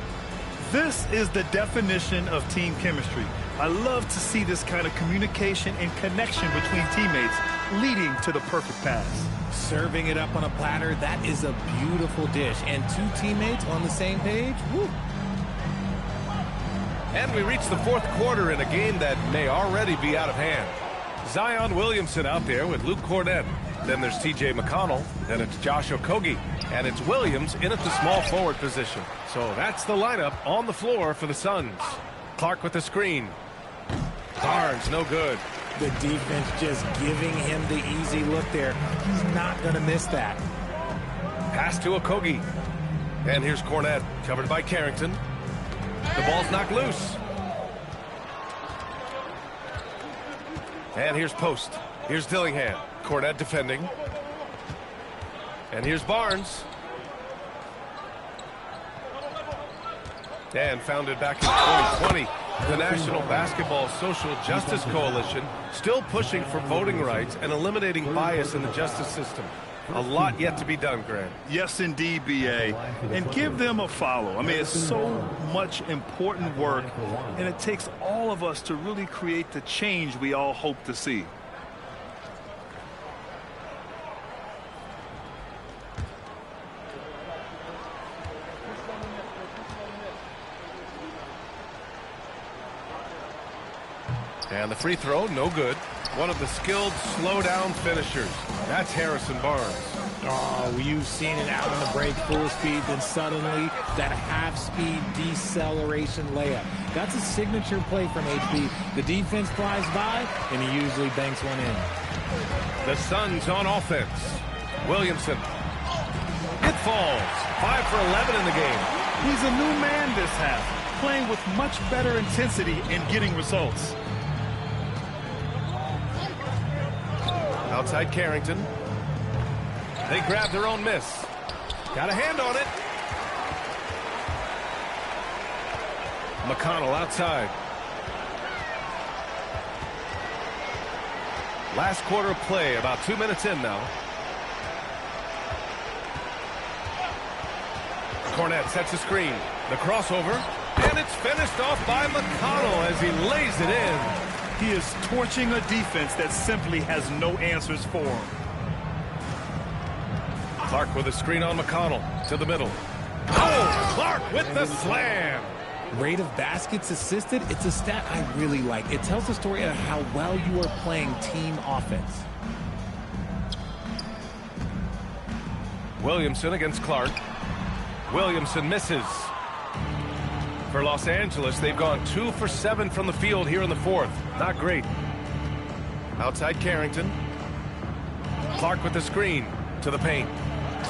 This is the definition of team chemistry. I love to see this kind of communication and connection between teammates leading to the perfect pass. Serving it up on a platter, that is a beautiful dish. And two teammates on the same page, woo. And we reach the fourth quarter in a game that may already be out of hand. Zion Williamson out there with Luke Cornett. Then there's T.J. McConnell. Then it's Josh Okogie. And it's Williams in at the small forward position. So that's the lineup on the floor for the Suns. Clark with the screen. Barnes, no good. The defense just giving him the easy look there. He's not going to miss that. Pass to Okogie. And here's Cornette, covered by Carrington. The ball's knocked loose. And here's Post. Here's Dillingham. Cornette defending. And here's Barnes. And founded back in 2020, the National Basketball Social Justice Coalition still pushing for voting rights and eliminating bias in the justice system. A lot yet to be done, Grant. Yes, indeed, B.A. And give them a follow. I mean, it's so much important work, and it takes all of us to really create the change we all hope to see. And the free throw, no good. One of the skilled slow-down finishers. That's Harrison Barnes. Oh, you've seen it out on the break, full speed, then suddenly that half-speed deceleration layup. That's a signature play from HB. The defense flies by, and he usually banks one in. The Suns on offense. Williamson. It falls. 5 for 11 in the game. He's a new man this half, playing with much better intensity and getting results. Outside Carrington. They grab their own miss. Got a hand on it. McConnell outside. Last quarter of play, about 2 minutes in now. Cornette sets a screen. The crossover. And it's finished off by McConnell as he lays it in. He is torching a defense that simply has no answers for him. Clark with a screen on McConnell to the middle. Oh, Clark with the slam. Rate of baskets assisted, it's a stat I really like. It tells the story of how well you are playing team offense. Williamson against Clark. Williamson misses. For Los Angeles, they've gone 2 for 7 from the field here in the fourth. Not great. Outside Carrington. Clark with the screen to the paint.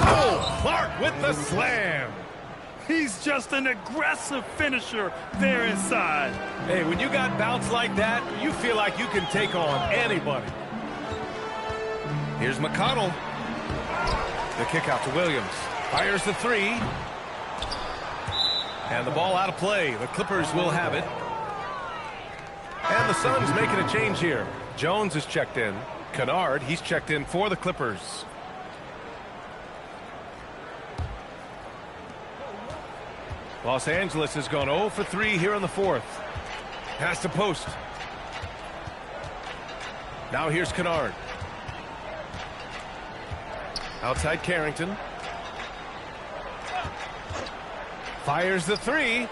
Oh, Clark with the slam. He's just an aggressive finisher there inside. Hey, when you got bounce like that, you feel like you can take on anybody. Here's McConnell. The kick out to Williams. Fires the three. And the ball out of play. The Clippers will have it. And the Suns making a change here. Jones is checked in. Kennard, he's checked in for the Clippers. Los Angeles has gone 0 for 3 here in the fourth. Pass to Post. Now here's Kennard. Outside Carrington. Fires the three.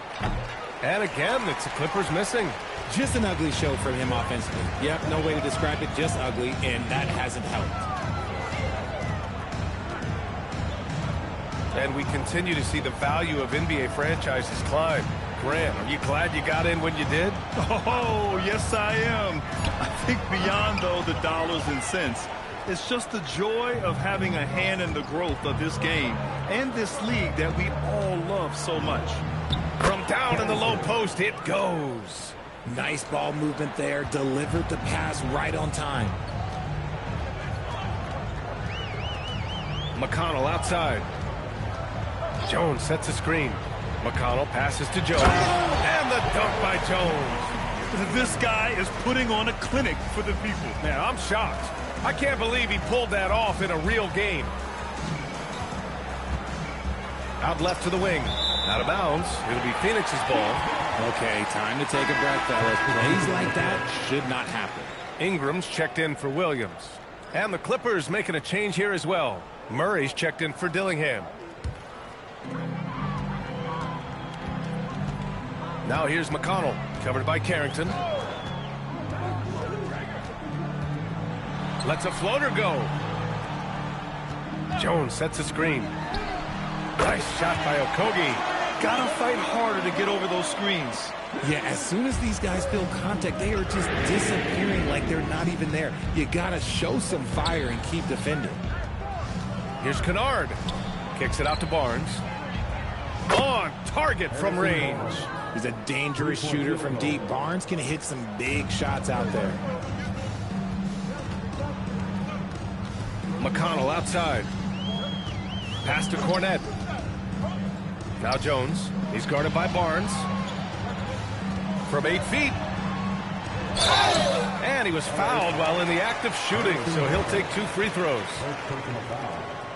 And again, it's the Clippers missing. Just an ugly show from him offensively. Yep, no way to describe it, just ugly, and that hasn't helped. And we continue to see the value of NBA franchises climb. Grant, are you glad you got in when you did? Oh, yes, I am. I think beyond, though, the dollars and cents, it's just the joy of having a hand in the growth of this game and this league that we all love so much. From down in the low post, it goes. Nice ball movement there. Delivered the pass right on time. McConnell outside. Jones sets a screen. McConnell passes to Jones. And the dunk by Jones. This guy is putting on a clinic for the people. Man, I'm shocked. I can't believe he pulled that off in a real game. Out left to the wing. Out of bounds. It'll be Phoenix's ball. Okay, time to take a breath, fellas. Plays like that should not happen. Ingram's checked in for Williams. And the Clippers making a change here as well. Murray's checked in for Dillingham. Now here's McConnell, covered by Carrington. Lets a floater go. Jones sets a screen. Nice shot by Okogie. got to fight harder to get over those screens. Yeah, as soon as these guys feel contact, they are just disappearing like they're not even there. You got to show some fire and keep defending. Here's Kennard. Kicks it out to Barnes. On target from range. He's a dangerous shooter from deep. Barnes can hit some big shots out there. McConnell outside. Pass to Cornette. Now Jones. He's guarded by Barnes. From 8 feet. And he was fouled while in the act of shooting, so he'll take 2 free throws.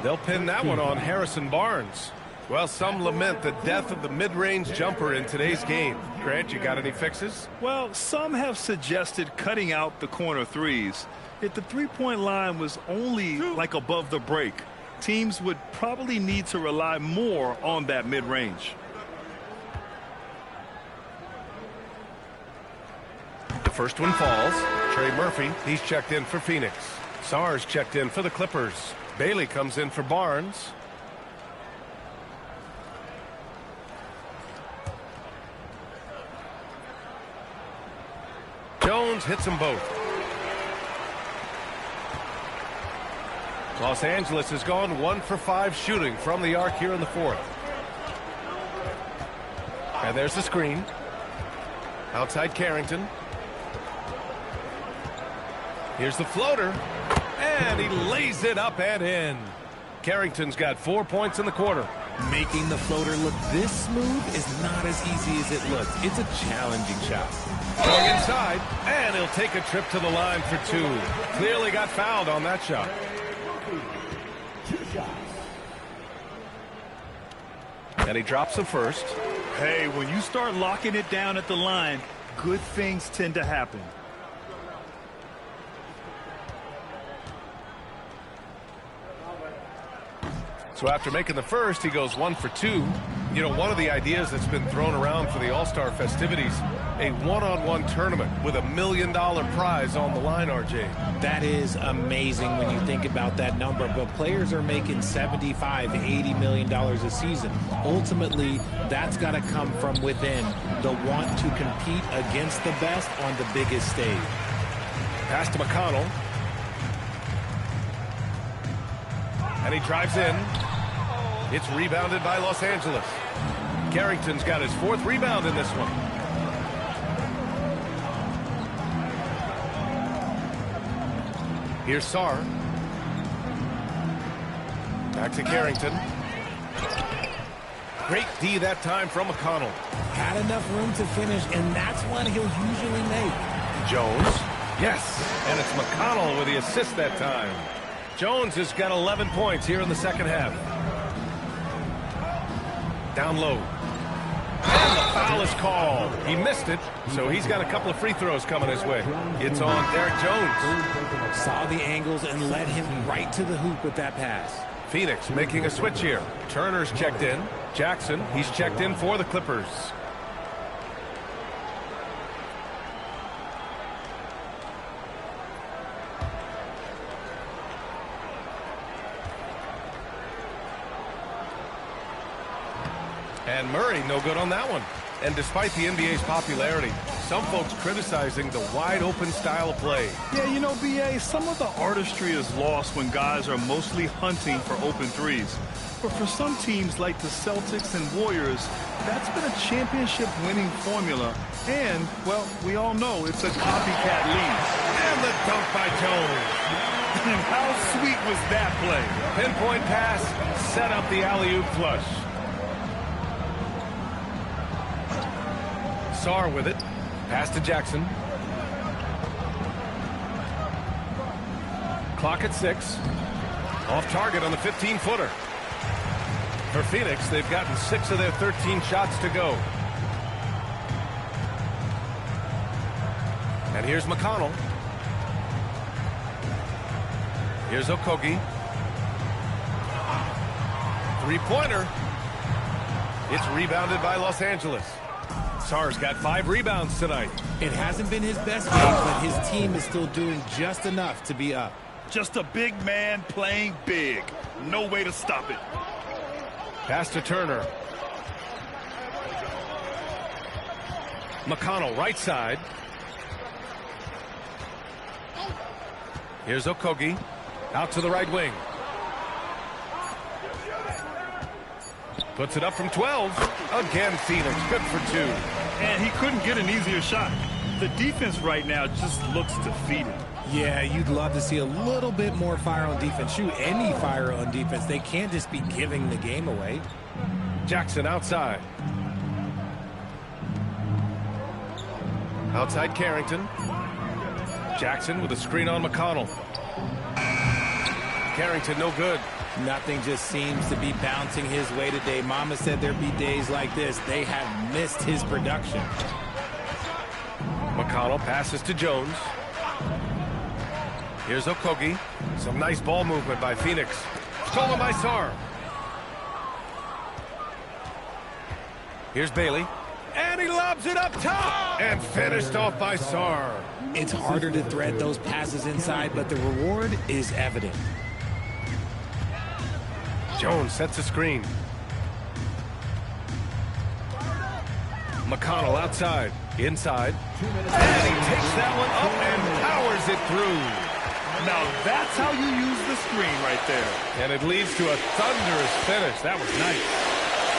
They'll pin that one on Harrison Barnes. Well, some lament the death of the mid-range jumper in today's game. Grant, you got any fixes? Well, some have suggested cutting out the corner threes. If the three-point line was only like above the break, teams would probably need to rely more on that mid-range. The first one falls. Trey Murphy, he's checked in for Phoenix. Sarr's checked in for the Clippers. Bailey comes in for Barnes. Jones hits them both. Los Angeles has gone 1 for 5 shooting from the arc here in the fourth. And there's the screen. Outside Carrington. Here's the floater. And he lays it up and in. Carrington's got 4 points in the quarter. Making the floater look this smooth is not as easy as it looks. It's a challenging shot. Going inside, and he'll take a trip to the line for 2. Clearly got fouled on that shot. And he drops the first. Hey, when you start locking it down at the line, good things tend to happen. So after making the first, he goes 1 for 2. You know, one of the ideas that's been thrown around for the All-Star festivities, a one-on-one tournament with $1 million prize on the line, RJ. That is amazing when you think about that number, but players are making $75, $80 million a season. Ultimately, that's got to come from within, the want to compete against the best on the biggest stage. Pass to McConnell. And he drives in. It's rebounded by Los Angeles. Carrington's got his 4th rebound in this one. Here's Sarr. Back to Carrington. Great D that time from McConnell. Had enough room to finish, and that's one he'll usually make. Jones. Yes. And it's McConnell with the assist that time. Jones has got 11 points here in the second half. Down low. And the foul is called. He missed it, so he's got a couple of free throws coming his way. It's on Derek Jones. Saw the angles and led him right to the hoop with that pass. Phoenix making a switch here. Turner's checked in. Jackson, he's checked in for the Clippers. And Murray, no good on that one. And despite the NBA's popularity, some folks criticizing the wide-open style of play. Yeah, you know, B.A., some of the artistry is lost when guys are mostly hunting for open threes. But for some teams like the Celtics and Warriors, that's been a championship-winning formula. And, well, we all know it's a copycat league. And the dunk by Jones. And how sweet was that play? Pinpoint pass, set up the alley-oop flush. Sarr with it. Pass to Jackson. Clock at 6. Off target on the 15-footer. For Phoenix, they've gotten 6 of their 13 shots to go. And here's McConnell. Here's Okogie. Three-pointer. It's rebounded by Los Angeles. Sarr's got 5 rebounds tonight. It hasn't been his best game, but his team is still doing just enough to be up. Just a big man playing big. No way to stop it. Pass to Turner. McConnell, right side. Here's Okogie. Out to the right wing. Puts it up from 12. Again, Phoenix, good for 2. And he couldn't get an easier shot. The defense right now just looks defeated. Yeah, you'd love to see a little bit more fire on defense. Shoot, any fire on defense. They can't just be giving the game away. Jackson outside. Outside Carrington. Jackson with a screen on McConnell. Carrington no good. Nothing just seems to be bouncing his way today. Mama said there'd be days like this. They have missed his production. McConnell passes to Jones. Here's Okogie. Some nice ball movement by Phoenix. Stolen by Sarr. Here's Bailey. And he lobs it up top. And finished off by Sarr. It's harder to thread those passes inside, but the reward is evident. Jones sets a screen. McConnell outside. Inside. And he takes that one up and powers it through. Now that's how you use the screen right there. And it leads to a thunderous finish. That was nice.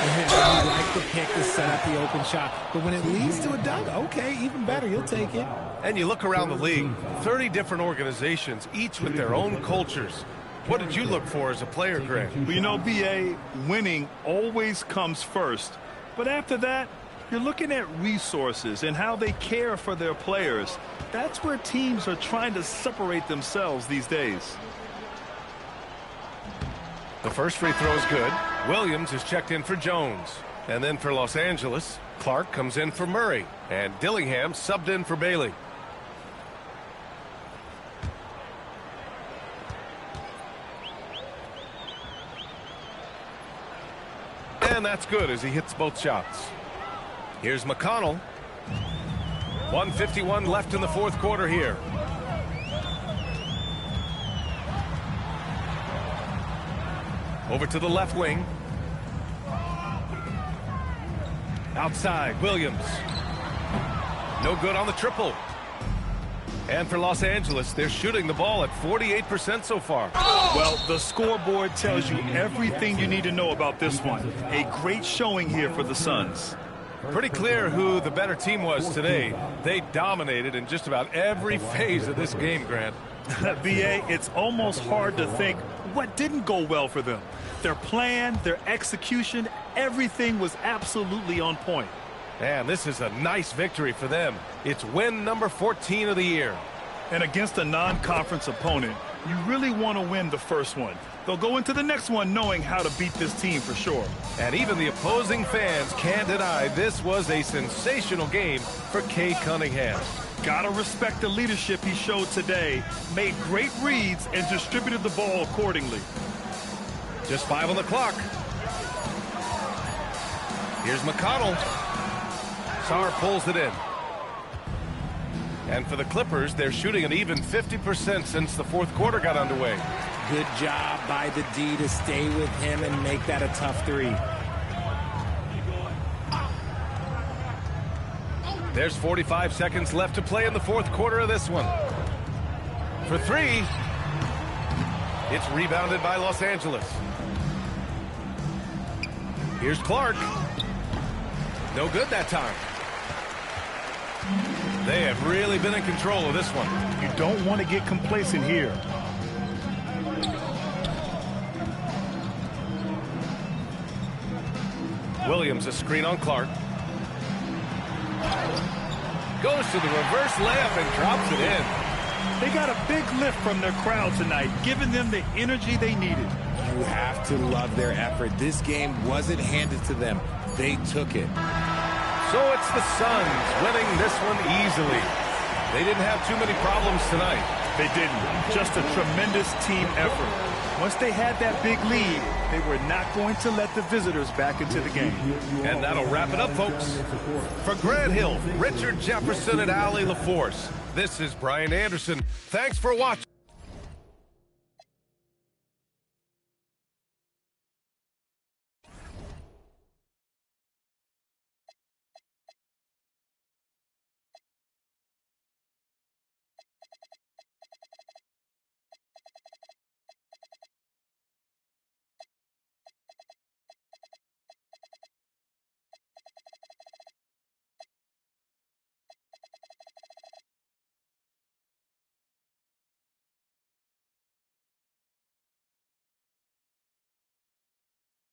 You like the pick to set up the open shot, but when it leads to a dunk, okay, even better, you'll take it. And you look around the league, 30 different organizations, each with their own cultures. What did you look for as a player, Grant? Well, you know, B.A., winning always comes first. But after that, you're looking at resources and how they care for their players. That's where teams are trying to separate themselves these days. The first free throw is good. Williams is checked in for Jones. And then for Los Angeles, Clark comes in for Murray. And Dillingham subbed in for Bailey. And that's good as he hits both shots. Here's McConnell. 1:51 left in the fourth quarter here. Over to the left wing. Outside, Williams. No good on the triple. And for Los Angeles, they're shooting the ball at 48% so far. Well, the scoreboard tells you everything you need to know about this one. A great showing here for the Suns. Pretty clear who the better team was today. They dominated in just about every phase of this game, Grant. B.A., it's almost hard to think what didn't go well for them. Their plan, their execution, everything was absolutely on point. Man, this is a nice victory for them. It's win number 14 of the year. And against a non-conference opponent, you really want to win the first one. They'll go into the next one knowing how to beat this team for sure. And even the opposing fans can't deny this was a sensational game for Cade Cunningham. Gotta respect the leadership he showed today. Made great reads and distributed the ball accordingly. Just 5 on the clock. Here's McConnell. Sarr pulls it in. And for the Clippers, they're shooting an even 50% since the fourth quarter got underway. Good job by the D to stay with him and make that a tough three. There's 45 seconds left to play in the fourth quarter of this one. For 3. It's rebounded by Los Angeles. Here's Clark. No good that time. They have really been in control of this one. You don't want to get complacent here. Williams, a screen on Clark. Goes to the reverse layup and drops it in. They got a big lift from their crowd tonight, giving them the energy they needed. You have to love their effort. This game wasn't handed to them. They took it. So it's the Suns winning this one easily. They didn't have too many problems tonight. They didn't. Just a tremendous team effort. Once they had that big lead, they were not going to let the visitors back into the game. And that'll wrap it up, folks. For Grant Hill, Richard Jefferson, and Allie LaForce, this is Brian Anderson. Thanks for watching.